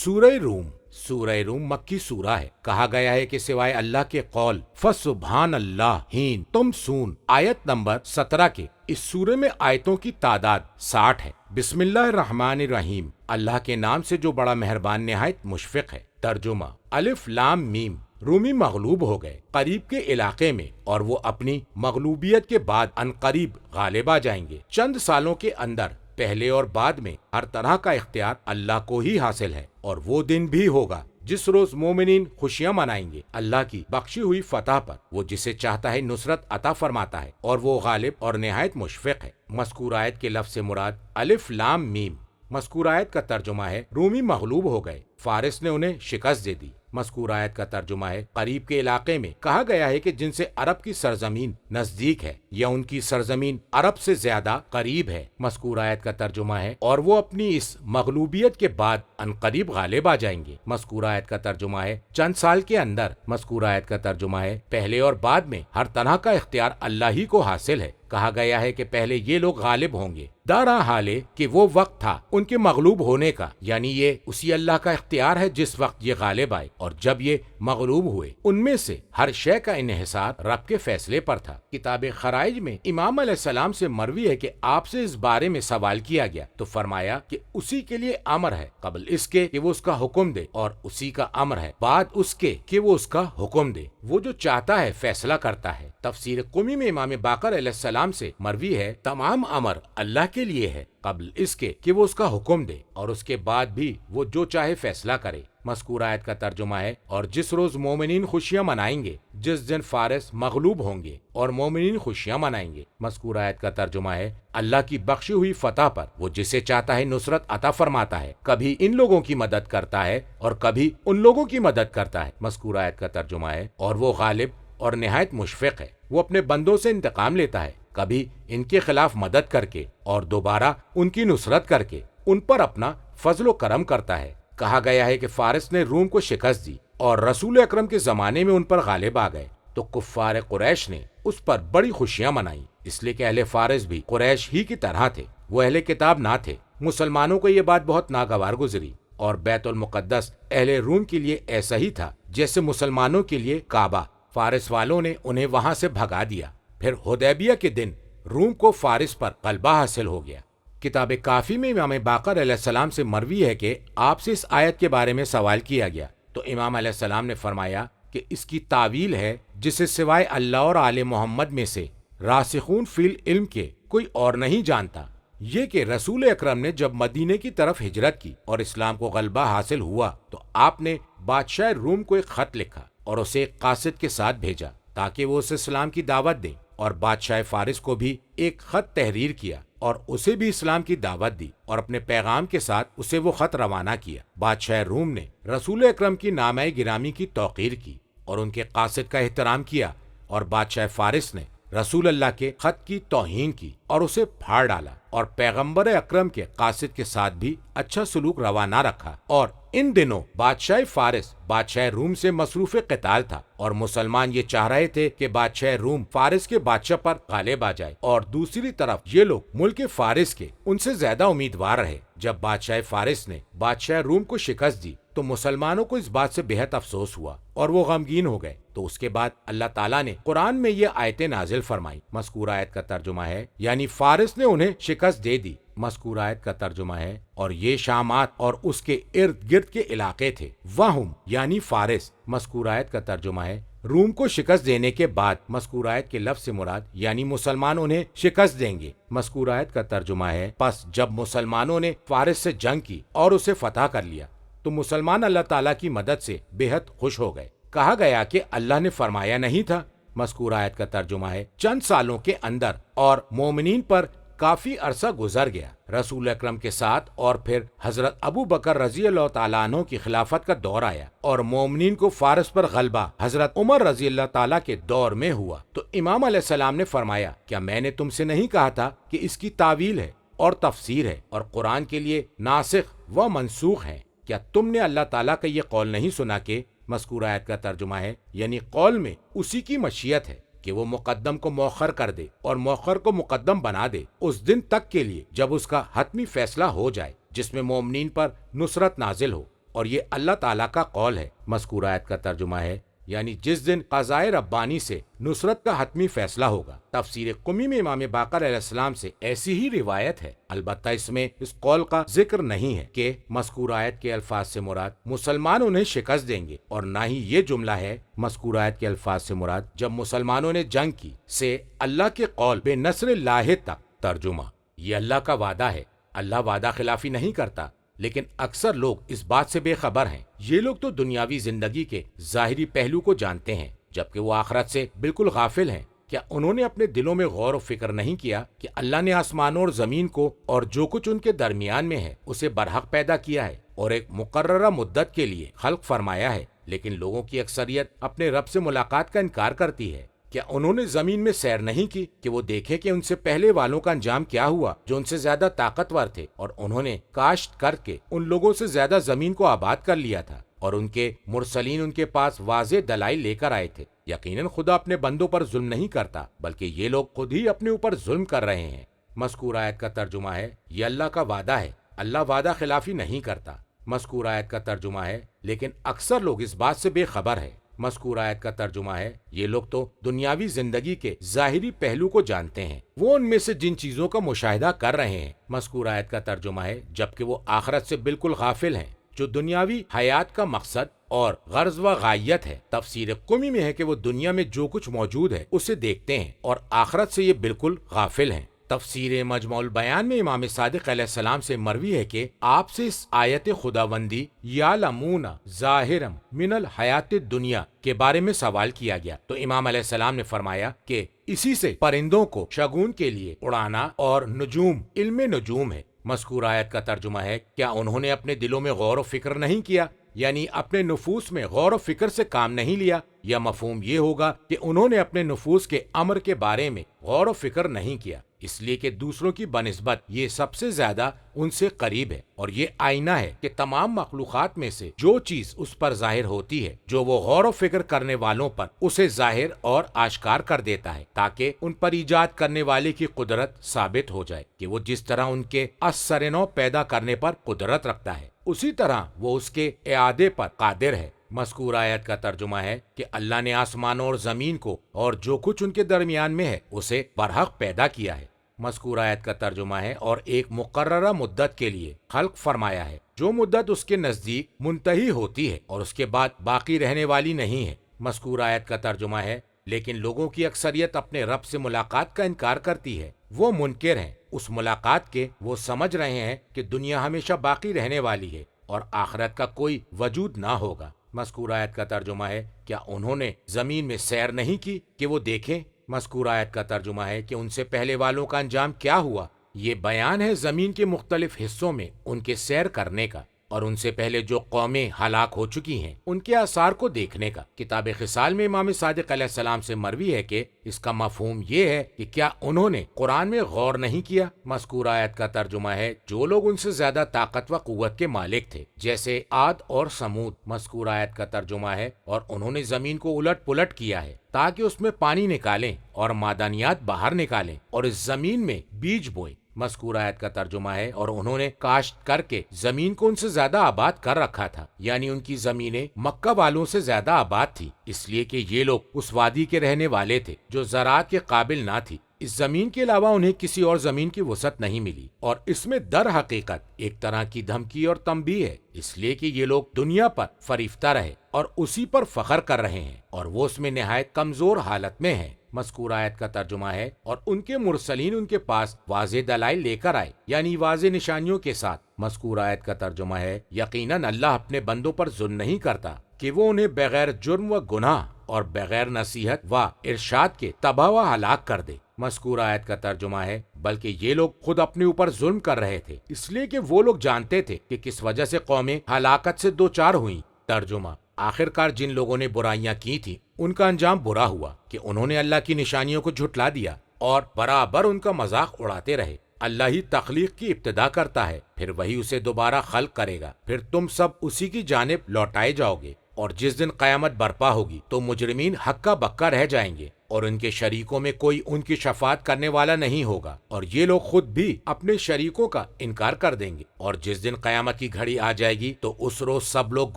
سورہ روم مکی سورہ ہے۔ کہا گیا ہے کہ سوائے اللہ کے قول فسبحان اللہ ہین تم سون آیت نمبر 17 کے اس سورے میں آیتوں کی تعداد 60 ہے۔ بسم اللہ الرحمن الرحیم، اللہ کے نام سے جو بڑا مہربان نہایت مشفق ہے۔ ترجمہ: الف لام میم، رومی مغلوب ہو گئے قریب کے علاقے میں، اور وہ اپنی مغلوبیت کے بعد عنقریب غالب آ جائیں گے۔ چند سالوں کے اندر پہلے اور بعد میں ہر طرح کا اختیار اللہ کو ہی حاصل ہے، اور وہ دن بھی ہوگا جس روز مومنین خوشیاں منائیں گے اللہ کی بخشی ہوئی فتح پر۔ وہ جسے چاہتا ہے نصرت عطا فرماتا ہے، اور وہ غالب اور نہایت مشفق ہے۔ مذکور آیت کے لفظ سے مراد الف لام میم۔ مذکور آیت کا ترجمہ ہے رومی مغلوب ہو گئے، فارس نے انہیں شکست دے دی۔ مذکور آیت کا ترجمہ ہے قریب کے علاقے میں۔ کہا گیا ہے کہ جن سے عرب کی سرزمین نزدیک ہے یا ان کی سرزمین عرب سے زیادہ قریب ہے۔ مذکور آیت کا ترجمہ ہے اور وہ اپنی اس مغلوبیت کے بعد عنقریب غالب آ جائیں گے۔ مذکور آیت کا ترجمہ ہے چند سال کے اندر۔ مذکور آیت کا ترجمہ ہے پہلے اور بعد میں ہر طرح کا اختیار اللہ ہی کو حاصل ہے۔ کہا گیا ہے کہ پہلے یہ لوگ غالب ہوں گے، دارا حالے کہ وہ وقت تھا ان کے مغلوب ہونے کا، یعنی یہ اسی اللہ کا اختیار ہے جس وقت یہ غالب آئے، اور جب یہ مغلوب ہوئے ان میں سے ہر شے کا انحصار رب کے فیصلے پر تھا۔ کتاب خرائج میں امام علیہ السلام سے مروی ہے کہ آپ سے اس بارے میں سوال کیا گیا تو فرمایا کہ اسی کے لیے امر ہے قبل اس کے کہ وہ اس کا حکم دے، اور اسی کا امر ہے بعد اس کے کہ وہ اس کا حکم دے۔ وہ جو چاہتا ہے فیصلہ کرتا ہے۔ تفسیر قمی میں امام باقر علیہ السلام سے مروی ہے تمام امر اللہ کے لیے ہے قبل اس کے کہ وہ اس کا حکم دے، اور اس کے بعد بھی وہ جو چاہے فیصلہ کرے۔ مذکور آیت کا ترجمہ ہے اور جس روز مومنین خوشیاں منائیں گے، جس دن فارس مغلوب ہوں گے اور مومنین خوشیاں منائیں گے۔ مذکور آیت کا ترجمہ ہے اللہ کی بخشی ہوئی فتح پر وہ جسے چاہتا ہے نصرت عطا فرماتا ہے، کبھی ان لوگوں کی مدد کرتا ہے اور کبھی ان لوگوں کی مدد کرتا ہے۔ مذکور آیت کا ترجمہ ہے اور وہ غالب اور نہایت مشفق ہے، وہ اپنے بندوں سے انتقام لیتا ہے، کبھی ان کے خلاف مدد کر کے اور دوبارہ ان کی نصرت کر کے ان پر اپنا فضل و کرم کرتا ہے۔ کہا گیا ہے کہ فارس نے روم کو شکست دی اور رسول اکرم کے زمانے میں ان پر غالب آ گئے تو کفار قریش نے اس پر بڑی خوشیاں منائیں، اس لیے کہ اہل فارس بھی قریش ہی کی طرح تھے، وہ اہل کتاب نہ تھے۔ مسلمانوں کو یہ بات بہت ناگوار گزری، اور بیت المقدس اہل روم کے لیے ایسا ہی تھا جیسے مسلمانوں کے لیے کعبہ۔ فارس والوں نے انہیں وہاں سے بھگا دیا، پھر حدیبیہ کے دن روم کو فارس پر غلبہ حاصل ہو گیا۔ کتاب کافی میں امام باقر علیہ السلام سے مروی ہے کہ آپ سے اس آیت کے بارے میں سوال کیا گیا تو امام علیہ السلام نے فرمایا کہ اس کی تعویل ہے جسے سوائے اللہ اور آل محمد میں سے راسخون فی العلم کے کوئی اور نہیں جانتا، یہ کہ رسول اکرم نے جب مدینے کی طرف ہجرت کی اور اسلام کو غلبہ حاصل ہوا تو آپ نے بادشاہ روم کو ایک خط لکھا اور اسے ایک قاصد کے ساتھ بھیجا تاکہ وہ اسے اسلام کی دعوت دے، اور بادشاہ فارس کو بھی ایک خط تحریر کیا اور اسے بھی اسلام کی دعوت دی اور اپنے پیغام کے ساتھ اسے وہ خط روانہ کیا۔ بادشاہ روم نے رسول اکرم کی نامہ گرامی کی توقیر کی اور ان کے قاصد کا احترام کیا، اور بادشاہ فارس نے رسول اللہ کے خط کی توہین کی اور اسے پھاڑ ڈالا، اور پیغمبر اکرم کے قاصد کے ساتھ بھی اچھا سلوک روا نہ رکھا۔ اور ان دنوں بادشاہ فارس بادشاہ روم سے مصروف قتال تھا، اور مسلمان یہ چاہ رہے تھے کہ بادشاہ روم فارس کے بادشاہ پر غالب آ جائے، اور دوسری طرف یہ لوگ ملک فارس کے ان سے زیادہ امیدوار رہے۔ جب بادشاہ فارس نے بادشاہ روم کو شکست دی تو مسلمانوں کو اس بات سے بہت افسوس ہوا اور وہ غمگین ہو گئے۔ تو اس کے بعد اللہ تعالیٰ نے قرآن میں یہ آیتیں نازل فرمائی۔ مذکور آیت کا ترجمہ ہے یعنی فارس نے انہیں شکست دے دی۔ مذکور آیت کا ترجمہ ہے اور یہ شامات اور اس کے ارد گرد کے علاقے تھے، وہم یعنی فارس۔ مذکور آیت کا ترجمہ ہے روم کو شکست دینے کے بعد۔ مذکور آیت کے لفظ سے مراد یعنی مسلمان انہیں شکست دیں گے۔ مذکور آیت کا ترجمہ ہے پس جب مسلمانوں نے فارس سے جنگ کی اور اسے فتح کر لیا تو مسلمان اللہ تعالیٰ کی مدد سے بہت خوش ہو گئے۔ کہا گیا کہ اللہ نے فرمایا نہیں تھا۔ مذکور آیت کا ترجمہ ہے چند سالوں کے اندر اور مومنین پر کافی عرصہ گزر گیا رسول اکرم کے ساتھ، اور پھر حضرت ابو بکر رضی اللہ تعالیٰ عنہ کی خلافت کا دور آیا اور مومنین کو فارس پر غلبہ حضرت عمر رضی اللہ تعالیٰ کے دور میں ہوا۔ تو امام علیہ السلام نے فرمایا کیا میں نے تم سے نہیں کہا تھا کہ اس کی تعویل ہے اور تفسیر ہے اور قرآن کے لیے ناسخ و منسوخ ہے؟ کیا تم نے اللہ تعالیٰ کا یہ قول نہیں سنا کہ مذکور آیت کا ترجمہ ہے یعنی قول میں اسی کی مشیت ہے کہ وہ مقدم کو مؤخر کر دے اور مؤخر کو مقدم بنا دے اس دن تک کے لیے جب اس کا حتمی فیصلہ ہو جائے جس میں مومنین پر نصرت نازل ہو، اور یہ اللہ تعالیٰ کا قول ہے۔ مذکورہ آیت کا ترجمہ ہے یعنی جس دن قضائے ربانی سے نصرت کا حتمی فیصلہ ہوگا۔ تفسیر قمی میں امام باقر علیہ السلام سے ایسی ہی روایت ہے، البتہ اس میں اس قول کا ذکر نہیں ہے کہ مذکورہ آیت کے الفاظ سے مراد مسلمان انہیں شکست دیں گے، اور نہ ہی یہ جملہ ہے مذکورہ آیت کے الفاظ سے مراد جب مسلمانوں نے جنگ کی سے اللہ کے قول بے نصر اللہ تک۔ ترجمہ: یہ اللہ کا وعدہ ہے، اللہ وعدہ خلافی نہیں کرتا، لیکن اکثر لوگ اس بات سے بے خبر ہیں۔ یہ لوگ تو دنیاوی زندگی کے ظاہری پہلو کو جانتے ہیں، جبکہ وہ آخرت سے بالکل غافل ہیں۔ کیا انہوں نے اپنے دلوں میں غور و فکر نہیں کیا کہ اللہ نے آسمانوں اور زمین کو اور جو کچھ ان کے درمیان میں ہے اسے برحق پیدا کیا ہے اور ایک مقررہ مدت کے لیے خلق فرمایا ہے، لیکن لوگوں کی اکثریت اپنے رب سے ملاقات کا انکار کرتی ہے۔ کیا انہوں نے زمین میں سیر نہیں کی کہ وہ دیکھیں کہ ان سے پہلے والوں کا انجام کیا ہوا جو ان سے زیادہ طاقتور تھے، اور انہوں نے کاشت کر کے ان لوگوں سے زیادہ زمین کو آباد کر لیا تھا، اور ان کے مرسلین ان کے پاس واضح دلائل لے کر آئے تھے۔ یقیناً خدا اپنے بندوں پر ظلم نہیں کرتا، بلکہ یہ لوگ خود ہی اپنے اوپر ظلم کر رہے ہیں۔ مذکورہ آیت کا ترجمہ ہے یہ اللہ کا وعدہ ہے، اللہ وعدہ خلافی نہیں کرتا۔ مذکورہ آیت کا ترجمہ ہے لیکن اکثر لوگ اس بات سے بے خبر ہے۔ مذکورہ آیت کا ترجمہ ہے یہ لوگ تو دنیاوی زندگی کے ظاہری پہلو کو جانتے ہیں، وہ ان میں سے جن چیزوں کا مشاہدہ کر رہے ہیں۔ مذکورہ آیت کا ترجمہ ہے جبکہ وہ آخرت سے بالکل غافل ہیں، جو دنیاوی حیات کا مقصد اور غرض و غایت ہے۔ تفسیر قمی میں ہے کہ وہ دنیا میں جو کچھ موجود ہے اسے دیکھتے ہیں، اور آخرت سے یہ بالکل غافل ہیں۔ تفسیر مجموع البیان میں امام صادق علیہ السلام سے مروی ہے کہ آپ سے اس آیت خداوندی یعلمون ظاہرا من الحیات الدنیا کے بارے میں سوال کیا گیا، تو امام علیہ السلام نے فرمایا کہ اسی سے پرندوں کو شگون کے لیے اڑانا اور نجوم علم نجوم ہے۔ مذکورہ آیت کا ترجمہ ہے کیا انہوں نے اپنے دلوں میں غور و فکر نہیں کیا، یعنی اپنے نفوس میں غور و فکر سے کام نہیں لیا، یا مفہوم یہ ہوگا کہ انہوں نے اپنے نفوس کے امر کے بارے میں غور و فکر نہیں کیا، اس لیے کہ دوسروں کی بنسبت یہ سب سے زیادہ ان سے قریب ہے، اور یہ آئینہ ہے کہ تمام مخلوقات میں سے جو چیز اس پر ظاہر ہوتی ہے، جو وہ غور و فکر کرنے والوں پر اسے ظاہر اور آشکار کر دیتا ہے، تاکہ ان پر ایجاد کرنے والے کی قدرت ثابت ہو جائے کہ وہ جس طرح ان کے اثر نو پیدا کرنے پر قدرت رکھتا ہے، اسی طرح وہ اس کے اعادے پر قادر ہے۔ مذکورہ آیت کا ترجمہ ہے کہ اللہ نے آسمانوں اور زمین کو اور جو کچھ ان کے درمیان میں ہے اسے برحق پیدا کیا ہے۔ مذکورہ آیت کا ترجمہ ہے اور ایک مقررہ مدت کے لیے خلق فرمایا ہے، جو مدت اس کے نزدیک منتہی ہوتی ہے اور اس کے بعد باقی رہنے والی نہیں ہے۔ مذکورہ آیت کا ترجمہ ہے لیکن لوگوں کی اکثریت اپنے رب سے ملاقات کا انکار کرتی ہے، وہ منکر ہیں اس ملاقات کے، وہ سمجھ رہے ہیں کہ دنیا ہمیشہ باقی رہنے والی ہے اور آخرت کا کوئی وجود نہ ہوگا۔ مذکورہ آیت کا ترجمہ ہے کیا انہوں نے زمین میں سیر نہیں کی کہ وہ دیکھیں۔ مذکورہ آیت کا ترجمہ ہے کہ ان سے پہلے والوں کا انجام کیا ہوا۔ یہ بیان ہے زمین کے مختلف حصوں میں ان کے سیر کرنے کا، اور ان سے پہلے جو قومیں ہلاک ہو چکی ہیں ان کے آثار کو دیکھنے کا۔ کتاب خصال میں امام صادق علیہ السلام سے مروی ہے کہ اس کا مفہوم یہ ہے کہ کیا انہوں نے قرآن میں غور نہیں کیا۔ مذکورہ آیت کا ترجمہ ہے جو لوگ ان سے زیادہ طاقت و قوت کے مالک تھے، جیسے عاد اور سمود۔ مذکورہ آیت کا ترجمہ ہے اور انہوں نے زمین کو الٹ پلٹ کیا ہے تاکہ اس میں پانی نکالیں اور معدنیات باہر نکالیں اور اس زمین میں بیج بوئیں۔ مذکورہ آیت کا ترجمہ ہے اور انہوں نے کاشت کر کے زمین کو ان سے زیادہ آباد کر رکھا تھا، یعنی ان کی زمینیں مکہ والوں سے زیادہ آباد تھی، اس لیے کہ یہ لوگ اس وادی کے رہنے والے تھے جو زراعت کے قابل نہ تھی۔ اس زمین کے علاوہ انہیں کسی اور زمین کی وسعت نہیں ملی، اور اس میں در حقیقت ایک طرح کی دھمکی اور تنبیہ ہے، اس لیے کہ یہ لوگ دنیا پر فریفتہ رہے اور اسی پر فخر کر رہے ہیں، اور وہ اس میں نہایت کمزور حالت میں ہیں۔ مذکورہ آیت کا ترجمہ ہے اور ان کے مرسلین ان کے پاس واضح دلائل لے کر آئے، یعنی واضح نشانیوں کے ساتھ۔ مذکورہ آیت کا ترجمہ ہے یقیناً اللہ اپنے بندوں پر ظلم نہیں کرتا کہ وہ انہیں بغیر جرم و گناہ اور بغیر نصیحت و ارشاد کے تباہ و ہلاک کر دے۔ مذکورہ آیت کا ترجمہ ہے بلکہ یہ لوگ خود اپنے اوپر ظلم کر رہے تھے، اس لیے کہ وہ لوگ جانتے تھے کہ کس وجہ سے قومیں ہلاکت سے دوچار ہوئیں۔ ترجمہ: آخرکار جن لوگوں نے برائیاں کی تھیں ان کا انجام برا ہوا کہ انہوں نے اللہ کی نشانیوں کو جھٹلا دیا اور برابر ان کا مذاق اڑاتے رہے۔ اللہ ہی تخلیق کی ابتدا کرتا ہے، پھر وہی اسے دوبارہ خلق کرے گا، پھر تم سب اسی کی جانب لوٹائے جاؤ گے، اور جس دن قیامت برپا ہوگی تو مجرمین ہکا بکا رہ جائیں گے اور ان کے شریکوں میں کوئی ان کی شفاعت کرنے والا نہیں ہوگا، اور یہ لوگ خود بھی اپنے شریکوں کا انکار کر دیں گے۔ اور جس دن قیامت کی گھڑی آ جائے گی تو اس روز سب لوگ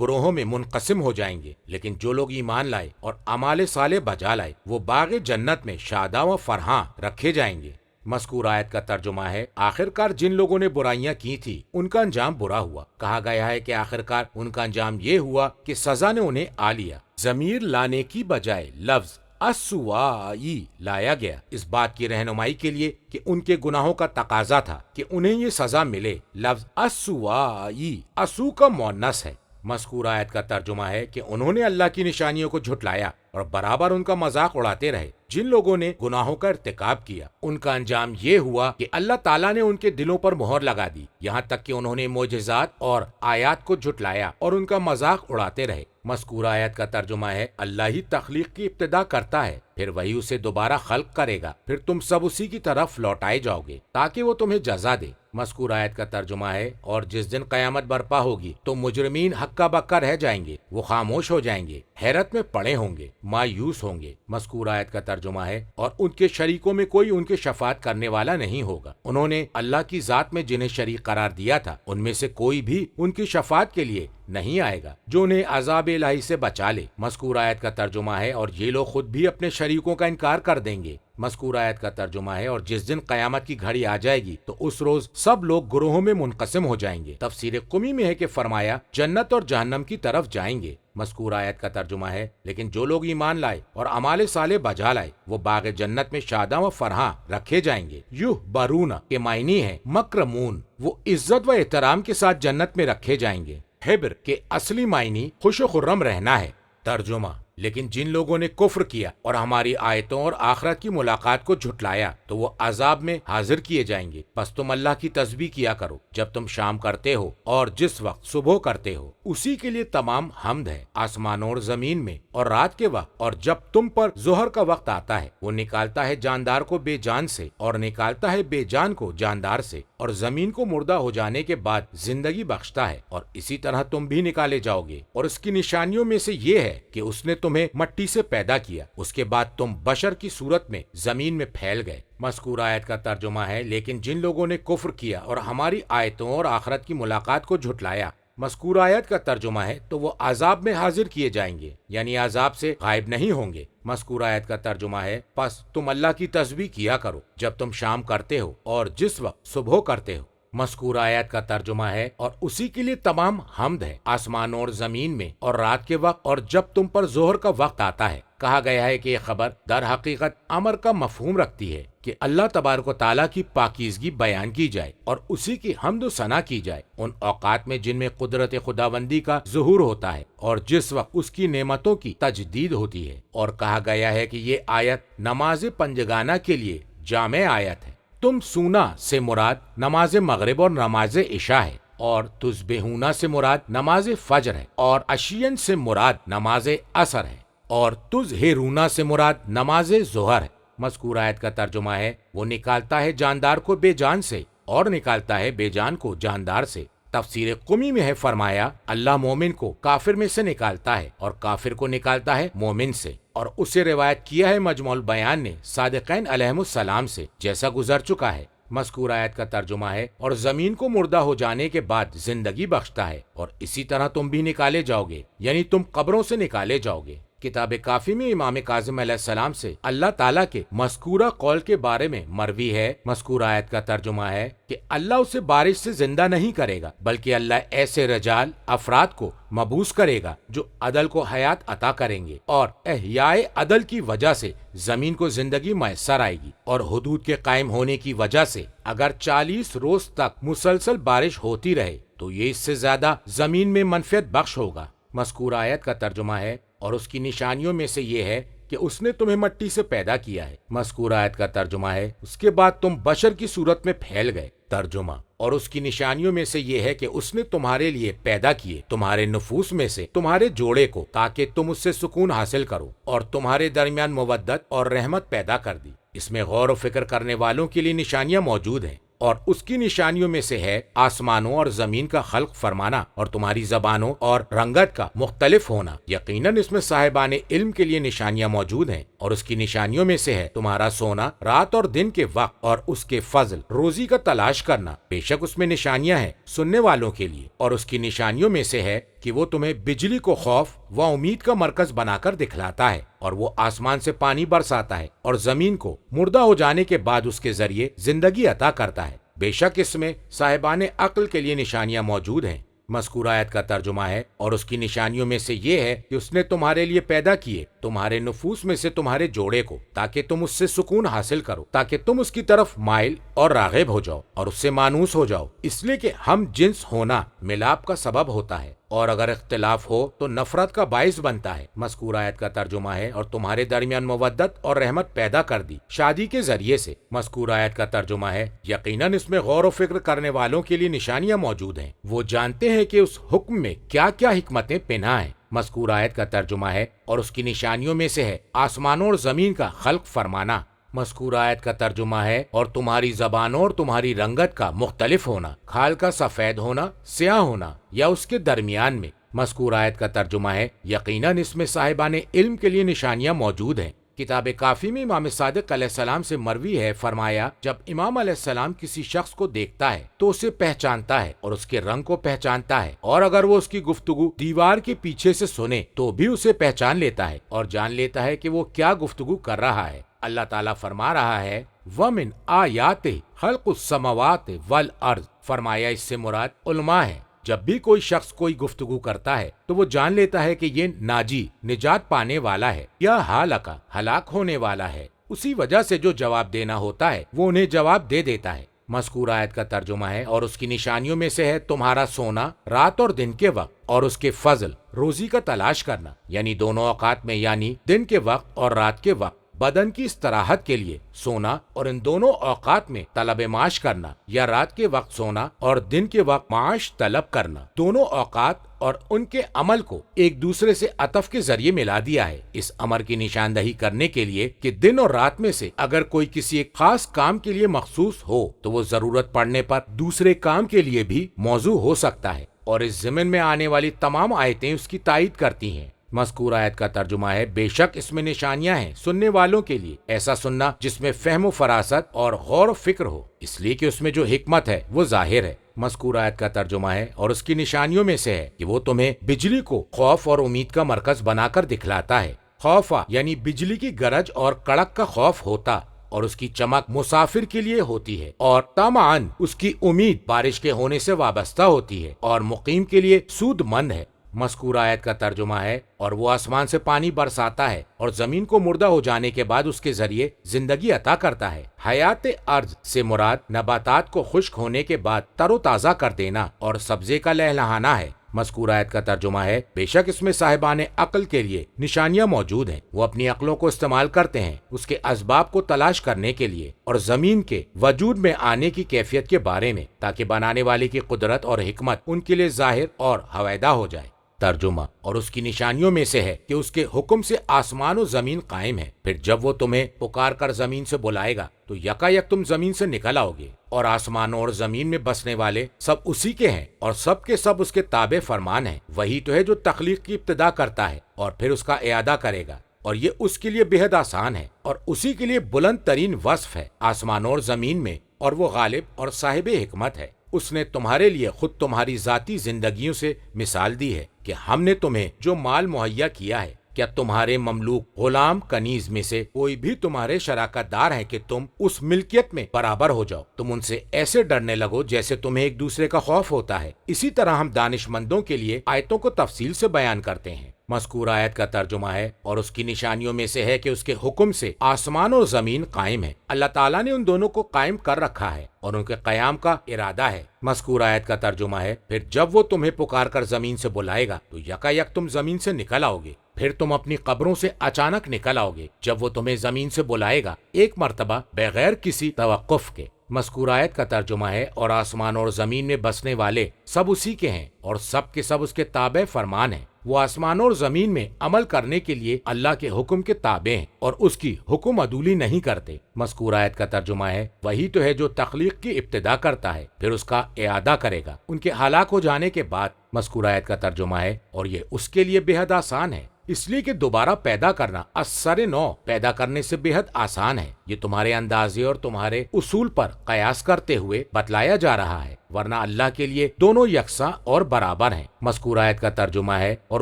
گروہوں میں منقسم ہو جائیں گے، لیکن جو لوگ ایمان لائے اور اعمال صالح بجا لائے وہ باغ جنت میں شاداں و فرحاں رکھے جائیں گے۔ مذکور آیت کا ترجمہ ہے، آخرکار جن لوگوں نے برائیاں کی تھی ان کا انجام برا ہوا۔ کہا گیا ہے کہ آخرکار ان کا انجام یہ ہوا کہ سزا نے انہیں آ لیا۔ ضمیر لانے کی بجائے لفظ السوائی لایا گیا اس بات کی رہنمائی کے لیے کہ ان کے گناہوں کا تقاضا تھا کہ انہیں یہ سزا ملے۔ لفظ السوائی اسو کا مؤنث ہے۔ مذکور آیت کا ترجمہ ہے کہ انہوں نے اللہ کی نشانیوں کو جھٹلایا اور برابر ان کا مذاق اڑاتے رہے۔ جن لوگوں نے گناہوں کا ارتکاب کیا ان کا انجام یہ ہوا کہ اللہ تعالیٰ نے ان کے دلوں پر مہر لگا دی، یہاں تک کہ انہوں نے معجزات اور آیات کو جھٹلایا اور ان کا مذاق اڑاتے رہے۔ مذکور آیت کا ترجمہ ہے، اللہ ہی تخلیق کی ابتدا کرتا ہے، پھر وہی اسے دوبارہ خلق کرے گا، پھر تم سب اسی کی طرف لوٹائے جاؤ گے تاکہ وہ تمہیں جزا دے۔ مذکور آیت کا ترجمہ ہے، اور جس دن قیامت برپا ہوگی تو مجرمین ہکا بکا رہ جائیں گے، وہ خاموش ہو جائیں گے، حیرت میں پڑے ہوں گے، مایوس ہوں گے۔ مذکور آیت کا ترجمہ ہے، اور ان کے شریکوں میں کوئی ان کی شفاعت کرنے والا نہیں ہوگا۔ انہوں نے اللہ کی ذات میں جنہیں شریک قرار دیا تھا ان میں سے کوئی بھی ان کی شفاعت کے لیے نہیں آئے گا جو انہیں عذاب الہی سے بچا لے۔ مذکور آیت کا ترجمہ ہے، اور یہ لوگ خود بھی اپنے شریکوں کا انکار کر دیں گے۔ مذکور آیت کا ترجمہ ہے، اور جس دن قیامت کی گھڑی آ جائے گی تو اس روز سب لوگ گروہوں میں منقسم ہو جائیں گے۔ تفسیر قمی میں ہے کہ فرمایا جنت اور جہنم کی طرف جائیں گے۔ مذکور آیت کا ترجمہ ہے، لیکن جو لوگ ایمان لائے اور اعمال صالح بجا لائے وہ باغ جنت میں شاداں و فرحاں رکھے جائیں گے۔ یحبرون کے معنی ہے مکرمون، وہ عزت و احترام کے ساتھ جنت میں رکھے جائیں گے۔ حبر کے اصلی معنی خوش و خرم رہنا ہے۔ ترجمہ، لیکن جن لوگوں نے کفر کیا اور ہماری آیتوں اور آخرت کی ملاقات کو جھٹلایا تو وہ عذاب میں حاضر کیے جائیں گے۔ پس تم اللہ کی تسبیح کیا کرو جب تم شام کرتے ہو اور جس وقت صبح کرتے ہو، اسی کے لیے تمام حمد ہے آسمانوں اور زمین میں اور رات کے وقت اور جب تم پر ظہر کا وقت آتا ہے۔ وہ نکالتا ہے جاندار کو بے جان سے اور نکالتا ہے بے جان کو جاندار سے، اور زمین کو مردہ ہو جانے کے بعد زندگی بخشتا ہے، اور اسی طرح تم بھی نکالے جاؤ گے۔ اور اس کی نشانیوں میں سے یہ ہے کہ اس نے تمہیں مٹی سے پیدا کیا، اس کے بعد تم بشر کی صورت میں زمین میں پھیل گئے۔ مذکور آیت کا ترجمہ ہے، لیکن جن لوگوں نے کفر کیا اور ہماری آیتوں اور آخرت کی ملاقات کو جھٹلایا۔ مذکور آیت کا ترجمہ ہے، تو وہ عذاب میں حاضر کیے جائیں گے، یعنی عذاب سے غائب نہیں ہوں گے۔ مذکور آیت کا ترجمہ ہے، پس تم اللہ کی تسبیح کیا کرو جب تم شام کرتے ہو اور جس وقت صبح کرتے ہو۔ مذکور آیت کا ترجمہ ہے، اور اسی کے لیے تمام حمد ہے آسمانوں اور زمین میں اور رات کے وقت اور جب تم پر ظہر کا وقت آتا ہے۔ کہا گیا ہے کہ یہ خبر در حقیقت امر کا مفہوم رکھتی ہے کہ اللہ تبارک و تعالیٰ کی پاکیزگی بیان کی جائے اور اسی کی حمد و ثنا کی جائے ان اوقات میں جن میں قدرت خداوندی کا ظہور ہوتا ہے اور جس وقت اس کی نعمتوں کی تجدید ہوتی ہے۔ اور کہا گیا ہے کہ یہ آیت نماز پنجگانہ کے لیے جامع آیت ہے۔ تم سونا سے مراد نماز مغرب اور نماز عشاء ہے، اور تسبحون سے مراد نماز فجر ہے، اور عشین سے مراد نماز عصر ہے، اور تظہرون سے مراد نماز ظہر ہے۔ مذکور آیت کا ترجمہ ہے، وہ نکالتا ہے جاندار کو بے جان سے اور نکالتا ہے بے جان کو جاندار سے۔ تفسیر قمی میں ہے فرمایا اللہ مومن کو کافر میں سے نکالتا ہے اور کافر کو نکالتا ہے مومن سے، اور اسے روایت کیا ہے مجموع البیان نے صادقین علیہم السلام سے، جیسا گزر چکا ہے۔ مذکور آیت کا ترجمہ ہے، اور زمین کو مردہ ہو جانے کے بعد زندگی بخشتا ہے، اور اسی طرح تم بھی نکالے جاؤ گے، یعنی تم قبروں سے نکالے جاؤ گے۔ کتاب کافی میں امام کاظم علیہ السلام سے اللہ تعالیٰ کے مذکورہ قول کے بارے میں مروی ہے۔ مذکور آیت کا ترجمہ ہے کہ اللہ اسے بارش سے زندہ نہیں کرے گا، بلکہ اللہ ایسے رجال افراد کو مبعوث کرے گا جو عدل کو حیات عطا کریں گے، اور احیاء عدل کی وجہ سے زمین کو زندگی میسر آئے گی، اور حدود کے قائم ہونے کی وجہ سے اگر 40 روز تک مسلسل بارش ہوتی رہے تو یہ اس سے زیادہ زمین میں منفعت بخش ہوگا۔ مذکور آیت کا ترجمہ ہے، اور اس کی نشانیوں میں سے یہ ہے کہ اس نے تمہیں مٹی سے پیدا کیا ہے۔ مذکور آیت کا ترجمہ ہے، اس کے بعد تم بشر کی صورت میں پھیل گئے۔ ترجمہ، اور اس کی نشانیوں میں سے یہ ہے کہ اس نے تمہارے لیے پیدا کیے تمہارے نفوس میں سے تمہارے جوڑے کو تاکہ تم اس سے سکون حاصل کرو، اور تمہارے درمیان مودت اور رحمت پیدا کر دی۔ اس میں غور و فکر کرنے والوں کے لیے نشانیاں موجود ہیں، اور اس کی نشانیوں میں سے ہے آسمانوں اور زمین کا خلق فرمانا اور تمہاری زبانوں اور رنگت کا مختلف ہونا۔ یقیناً اس میں صاحبان علم کے لیے نشانیاں موجود ہیں، اور اس کی نشانیوں میں سے ہے تمہارا سونا رات اور دن کے وقت اور اس کے فضل روزی کا تلاش کرنا، بے شک اس میں نشانیاں ہیں سننے والوں کے لیے، اور اس کی نشانیوں میں سے ہے کہ وہ تمہیں بجلی کو خوف و امید کا مرکز بنا کر دکھلاتا ہے، اور وہ آسمان سے پانی برساتا ہے اور زمین کو مردہ ہو جانے کے بعد اس کے ذریعے زندگی عطا کرتا ہے، بے شک اس میں صاحبان عقل کے لیے نشانیاں موجود ہیں۔ مذکورہ آیت کا ترجمہ ہے اور اس کی نشانیوں میں سے یہ ہے کہ اس نے تمہارے لیے پیدا کیے تمہارے نفوس میں سے تمہارے جوڑے کو، تاکہ تم اس سے سکون حاصل کرو، تاکہ تم اس کی طرف مائل اور راغب ہو جاؤ اور اس سے مانوس ہو جاؤ، اس لیے کہ ہم جنس ہونا ملاپ کا سبب ہوتا ہے، اور اگر اختلاف ہو تو نفرت کا باعث بنتا ہے۔ مذکورہ آیت کا ترجمہ ہے اور تمہارے درمیان مودت اور رحمت پیدا کر دی شادی کے ذریعے سے۔ مذکورہ آیت کا ترجمہ ہے یقیناً اس میں غور و فکر کرنے والوں کے لیے نشانیاں موجود ہیں، وہ جانتے ہیں کہ اس حکم میں کیا کیا حکمتیں پنہاں ہیں۔ مذکورہ آیت کا ترجمہ ہے اور اس کی نشانیوں میں سے ہے آسمانوں اور زمین کا خلق فرمانا۔ مذکورہ آیت کا ترجمہ ہے اور تمہاری زبانوں اور تمہاری رنگت کا مختلف ہونا، کھال کا سفید ہونا، سیاہ ہونا یا اس کے درمیان میں۔ مذکورہ آیت کا ترجمہ ہے یقیناً اس میں صاحبان علم کے لیے نشانیاں موجود ہیں۔ کتاب کافی میں امام صادق علیہ السلام سے مروی ہے، فرمایا جب امام علیہ السلام کسی شخص کو دیکھتا ہے تو اسے پہچانتا ہے اور اس کے رنگ کو پہچانتا ہے، اور اگر وہ اس کی گفتگو دیوار کے پیچھے سے سنے تو بھی اسے پہچان لیتا ہے اور جان لیتا ہے کہ وہ کیا گفتگو کر رہا ہے۔ اللہ تعالیٰ فرما رہا ہے وَمِنْ آیَاتِهِ خَلْقُ السَّمَاوَاتِ وَالْأَرْضِ، فرمایا اس سے مراد علماء ہے۔ جب بھی کوئی شخص کوئی گفتگو کرتا ہے تو وہ جان لیتا ہے کہ یہ ناجی نجات پانے والا ہے یا ہلاکا ہلاک ہونے والا ہے، اسی وجہ سے جو جواب دینا ہوتا ہے وہ انہیں جواب دے دیتا ہے۔ مذکورہ آیت کا ترجمہ ہے اور اس کی نشانیوں میں سے ہے تمہارا سونا رات اور دن کے وقت اور اس کے فضل روزی کا تلاش کرنا، یعنی دونوں اوقات میں، یعنی دن کے وقت اور رات کے وقت بدن کی استراحت کے لیے سونا، اور ان دونوں اوقات میں طلب معاش کرنا، یا رات کے وقت سونا اور دن کے وقت معاش طلب کرنا، دونوں اوقات اور ان کے عمل کو ایک دوسرے سے عطف کے ذریعے ملا دیا ہے، اس امر کی نشاندہی کرنے کے لیے کہ دن اور رات میں سے اگر کوئی کسی ایک خاص کام کے لیے مخصوص ہو تو وہ ضرورت پڑنے پر دوسرے کام کے لیے بھی موضوع ہو سکتا ہے، اور اس ضمن میں آنے والی تمام آیتیں اس کی تائید کرتی ہیں۔ مذکورہ آیت کا ترجمہ ہے بے شک اس میں نشانیاں ہیں سننے والوں کے لیے، ایسا سننا جس میں فہم و فراست اور غور و فکر ہو، اس لیے کہ اس میں جو حکمت ہے وہ ظاہر ہے۔ مذکورہ آیت کا ترجمہ ہے اور اس کی نشانیوں میں سے ہے کہ وہ تمہیں بجلی کو خوف اور امید کا مرکز بنا کر دکھلاتا ہے۔ خوفا یعنی بجلی کی گرج اور کڑک کا خوف ہوتا، اور اس کی چمک مسافر کے لیے ہوتی ہے، اور طمعاً اس کی امید بارش کے ہونے سے وابستہ ہوتی ہے اور مقیم کے لیے سود مند ہے۔ مذکورہ آیت کا ترجمہ ہے اور وہ آسمان سے پانی برساتا ہے اور زمین کو مردہ ہو جانے کے بعد اس کے ذریعے زندگی عطا کرتا ہے۔ حیات ارض سے مراد نباتات کو خشک ہونے کے بعد تر و تازہ کر دینا اور سبزے کا لہلہانا ہے۔ مذکورہ آیت کا ترجمہ ہے بے شک اس میں صاحبان عقل کے لیے نشانیاں موجود ہیں، وہ اپنی عقلوں کو استعمال کرتے ہیں اس کے اسباب کو تلاش کرنے کے لیے اور زمین کے وجود میں آنے کی کیفیت کے بارے میں، تاکہ بنانے والے کی قدرت اور حکمت ان کے لیے ظاہر اور ہویدہ ہو جائے۔ ترجمہ اور اس کی نشانیوں میں سے ہے کہ اس کے حکم سے آسمان و زمین قائم ہے، پھر جب وہ تمہیں پکار کر زمین سے بلائے گا تو یکا یک تم زمین سے نکل آؤ گے، اور آسمانوں اور زمین میں بسنے والے سب اسی کے ہیں اور سب کے سب اس کے تابع فرمان ہیں۔ وہی تو ہے جو تخلیق کی ابتدا کرتا ہے اور پھر اس کا اعادہ کرے گا، اور یہ اس کے لیے بہت آسان ہے اور اسی کے لیے بلند ترین وصف ہے آسمانوں اور زمین میں، اور وہ غالب اور صاحب حکمت ہے۔ اس نے تمہارے لیے خود تمہاری ذاتی زندگیوں سے مثال دی ہے کہ ہم نے تمہیں جو مال مہیا کیا ہے، کیا تمہارے مملوک غلام کنیز میں سے کوئی بھی تمہارے شراکت دار ہیں کہ تم اس ملکیت میں برابر ہو جاؤ، تم ان سے ایسے ڈرنے لگو جیسے تمہیں ایک دوسرے کا خوف ہوتا ہے۔ اسی طرح ہم دانش مندوں کے لیے آیتوں کو تفصیل سے بیان کرتے ہیں۔ مذکورہ آیت کا ترجمہ ہے اور اس کی نشانیوں میں سے ہے کہ اس کے حکم سے آسمان اور زمین قائم ہے، اللہ تعالیٰ نے ان دونوں کو قائم کر رکھا ہے اور ان کے قیام کا ارادہ ہے۔ مذکورہ آیت کا ترجمہ ہے پھر جب وہ تمہیں پکار کر زمین سے بلائے گا تو یکا یک تم زمین سے نکل آؤ گے، پھر تم اپنی قبروں سے اچانک نکل آؤ گے جب وہ تمہیں زمین سے بلائے گا، ایک مرتبہ بغیر کسی توقف کے۔ مذکورہ آیت کا ترجمہ ہے اور آسمان اور زمین میں بسنے والے سب اسی کے ہیں اور سب کے سب اس کے تابع فرمان ہیں، وہ آسمان اور زمین میں عمل کرنے کے لیے اللہ کے حکم کے تابع ہیں اور اس کی حکم عدولی نہیں کرتے۔ مذکورہ آیت کا ترجمہ ہے وہی تو ہے جو تخلیق کی ابتدا کرتا ہے پھر اس کا اعادہ کرے گا ان کے ہلاک ہو جانے کے بعد۔ مذکورہ آیت کا ترجمہ ہے اور یہ اس کے لیے بے حد آسان ہے۔ اس لیے کہ دوبارہ پیدا کرنا اثر نو پیدا کرنے سے بے حد آسان ہے۔ یہ تمہارے اندازے اور تمہارے اصول پر قیاس کرتے ہوئے بتلایا جا رہا ہے، ورنہ اللہ کے لیے دونوں یکساں اور برابر ہیں۔ مذکور آیت کا ترجمہ ہے، اور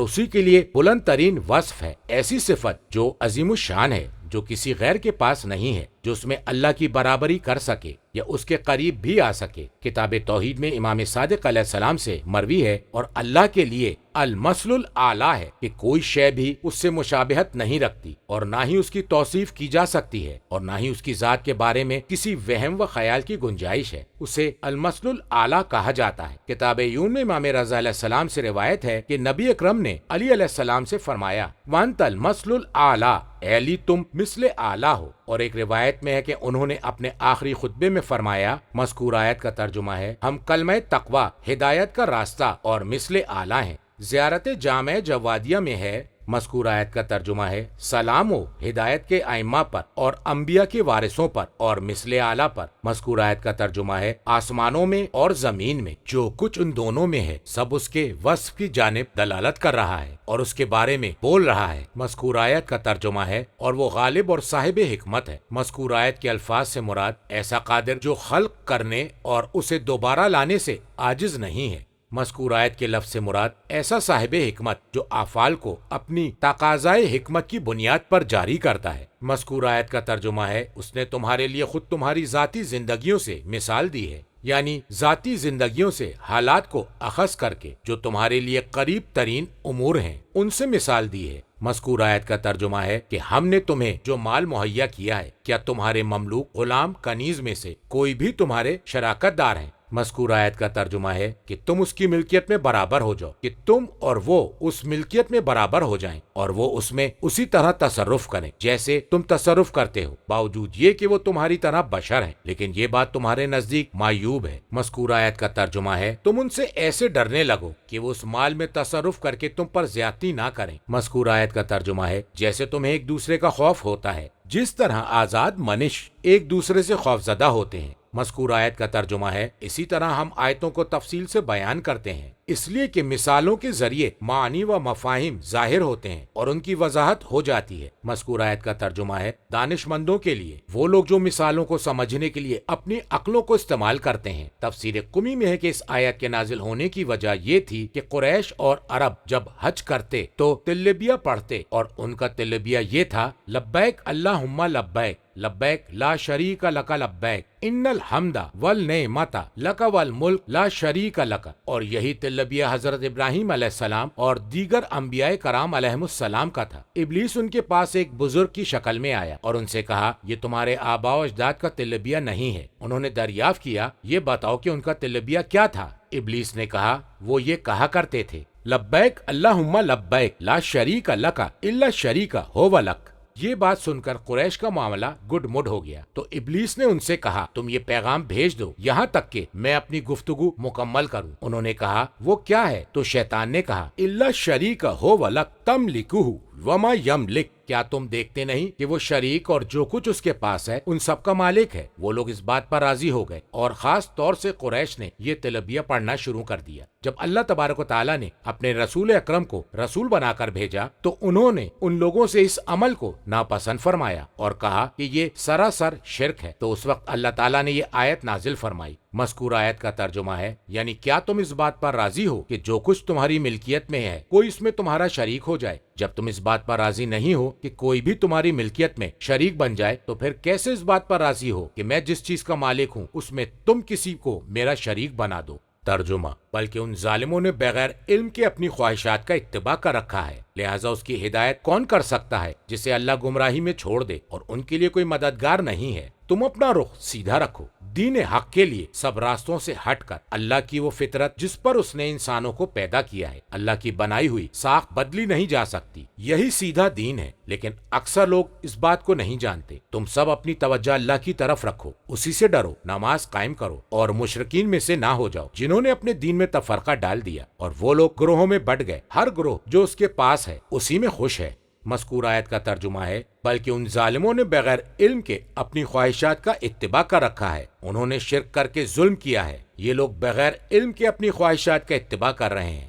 اسی کے لیے بلند ترین وصف ہے، ایسی صفت جو عظیم الشان ہے، جو کسی غیر کے پاس نہیں ہے، جو اس میں اللہ کی برابری کر سکے یا اس کے قریب بھی آ سکے۔ کتاب توحید میں امام صادق علیہ السلام سے مروی ہے، اور اللہ کے لیے المثل الاعلیٰ ہے کہ کوئی شے بھی اس سے مشابہت نہیں رکھتی، اور نہ ہی اس کی توصیف کی جا سکتی ہے، اور نہ ہی اس کی ذات کے بارے میں کسی وہم و خیال کی گنجائش ہے۔ اسے المثل الاعلیٰ کہا جاتا ہے۔ کتاب یون میں امام رضا علیہ السلام سے روایت ہے کہ نبی اکرم نے علی علیہ السلام سے فرمایا، وانت المثل الاعلیٰ، اے علی تم مثل اعلیٰ ہو۔ اور ایک روایت میں ہے کہ انہوں نے اپنے آخری خطبے میں فرمایا، مذکور آیت کا ترجمہ ہے، ہم کلمہ تقوی، ہدایت کا راستہ اور مثل اعلیٰ ہیں۔ زیارت جامع جوادیہ میں ہے، مذکور آیت کا ترجمہ ہے، سلام و ہدایت کے ائمہ پر اور انبیاء کے وارثوں پر اور مثل اعلیٰ پر۔ مذکور آیت کا ترجمہ ہے، آسمانوں میں اور زمین میں جو کچھ ان دونوں میں ہے سب اس کے وصف کی جانب دلالت کر رہا ہے اور اس کے بارے میں بول رہا ہے۔ مذکور آیت کا ترجمہ ہے، اور وہ غالب اور صاحب حکمت ہے۔ مذکور آیت کے الفاظ سے مراد ایسا قادر جو خلق کرنے اور اسے دوبارہ لانے سے عاجز نہیں ہے۔ مذکور آیت کے لفظ سے مراد ایسا صاحب حکمت جو افعال کو اپنی تقاضائے حکمت کی بنیاد پر جاری کرتا ہے۔ مذکور آیت کا ترجمہ ہے، اس نے تمہارے لیے خود تمہاری ذاتی زندگیوں سے مثال دی ہے، یعنی ذاتی زندگیوں سے حالات کو اخذ کر کے جو تمہارے لیے قریب ترین امور ہیں ان سے مثال دی ہے۔ مذکور آیت کا ترجمہ ہے کہ ہم نے تمہیں جو مال مہیا کیا ہے، کیا تمہارے مملوک، غلام، کنیز میں سے کوئی بھی تمہارے شراکت دار ہیں؟ مذکور آیت کا ترجمہ ہے کہ تم اس کی ملکیت میں برابر ہو جاؤ، کہ تم اور وہ اس ملکیت میں برابر ہو جائیں اور وہ اس میں اسی طرح تصرف کریں جیسے تم تصرف کرتے ہو، باوجود یہ کہ وہ تمہاری طرح بشر ہیں، لیکن یہ بات تمہارے نزدیک معیوب ہے۔ مذکور آیت کا ترجمہ ہے، تم ان سے ایسے ڈرنے لگو کہ وہ اس مال میں تصرف کر کے تم پر زیادتی نہ کریں۔ مذکور آیت کا ترجمہ ہے، جیسے تمہیں ایک دوسرے کا خوف ہوتا ہے، جس طرح آزاد منش ایک دوسرے سے خوفزدہ ہوتے ہیں۔ مذکور آیت کا ترجمہ ہے، اسی طرح ہم آیتوں کو تفصیل سے بیان کرتے ہیں، اس لیے کہ مثالوں کے ذریعے معنی و مفاہیم ظاہر ہوتے ہیں اور ان کی وضاحت ہو جاتی ہے۔ مذکور آیت کا ترجمہ ہے، دانش مندوں کے لیے، وہ لوگ جو مثالوں کو سمجھنے کے لیے اپنی عقلوں کو استعمال کرتے ہیں۔ تفسیر قمی میں ہے کہ اس آیت کے نازل ہونے کی وجہ یہ تھی کہ قریش اور عرب جب حج کرتے تو تلبیہ پڑھتے، اور ان کا تلبیہ یہ تھا، لبیک اللہم لبیک، لبیک لا شریک لک لبیک، ان الحمد والنعمت لک والملک لا شریک لک۔ اور یہی تلبیہ حضرت ابراہیم علیہ السلام اور دیگر انبیاء کرام علیہم السلام کا تھا۔ ابلیس ان کے پاس ایک بزرگ کی شکل میں آیا اور ان سے کہا، یہ تمہارے آباء و اجداد کا تلبیہ نہیں ہے۔ انہوں نے دریافت کیا، یہ بتاؤ کہ ان کا تلبیہ کیا تھا؟ ابلیس نے کہا، وہ یہ کہا کرتے تھے، لبیک اللہم لبیک لا شریک لک الا شریک ھو لک۔ یہ بات سن کر قریش کا معاملہ گڈ مڈ ہو گیا، تو ابلیس نے ان سے کہا، تم یہ پیغام بھیج دو یہاں تک کہ میں اپنی گفتگو مکمل کروں۔ انہوں نے کہا، وہ کیا ہے؟ تو شیطان نے کہا، الا شریک ھو لک تملکہ وما یملک، کیا تم دیکھتے نہیں کہ وہ شریک اور جو کچھ اس کے پاس ہے ان سب کا مالک ہے؟ وہ لوگ اس بات پر راضی ہو گئے، اور خاص طور سے قریش نے یہ تلبیہ پڑھنا شروع کر دیا۔ جب اللہ تبارک و تعالیٰ نے اپنے رسول اکرم کو رسول بنا کر بھیجا تو انہوں نے ان لوگوں سے اس عمل کو ناپسند فرمایا اور کہا کہ یہ سراسر شرک ہے۔ تو اس وقت اللہ تعالیٰ نے یہ آیت نازل فرمائی۔ مذکور آیت کا ترجمہ ہے، یعنی کیا تم اس بات پر راضی ہو کہ جو کچھ تمہاری ملکیت میں ہے کوئی اس میں تمہارا شریک ہو جائے؟ جب تم اس بات پر راضی نہیں ہو کہ کوئی بھی تمہاری ملکیت میں شریک بن جائے تو پھر کیسے اس بات پر راضی ہو کہ میں جس چیز کا مالک ہوں اس میں تم کسی کو میرا شریک بنا دو؟ ترجمہ، بلکہ ان ظالموں نے بغیر علم کے اپنی خواہشات کا اتباع کر رکھا ہے، لہٰذا اس کی ہدایت کون کر سکتا ہے جسے اللہ گمراہی میں چھوڑ دے، اور ان کے لیے کوئی مددگار نہیں ہے۔ تم اپنا رخ سیدھا رکھو دین حق کے لیے، سب راستوں سے ہٹ کر اللہ کی وہ فطرت جس پر اس نے انسانوں کو پیدا کیا ہے۔ اللہ کی بنائی ہوئی ساخت بدلی نہیں جا سکتی، یہی سیدھا دین ہے، لیکن اکثر لوگ اس بات کو نہیں جانتے۔ تم سب اپنی توجہ اللہ کی طرف رکھو، اسی سے ڈرو، نماز قائم کرو اور مشرکین میں سے نہ ہو جاؤ جنہوں نے اپنے دین میں تفرقہ ڈال دیا، اور وہ لوگ گروہوں میں بٹ گئے، ہر گروہ جو اس کے پاس ہے اسی میں خوش ہے۔ مذکور آیت کا ترجمہ ہے، بلکہ ان ظالموں نے بغیر علم کے اپنی خواہشات کا اتباع کر رکھا ہے، انہوں نے شرک کر کے ظلم کیا ہے۔ یہ لوگ بغیر علم کے اپنی خواہشات کا اتباع کر رہے ہیں،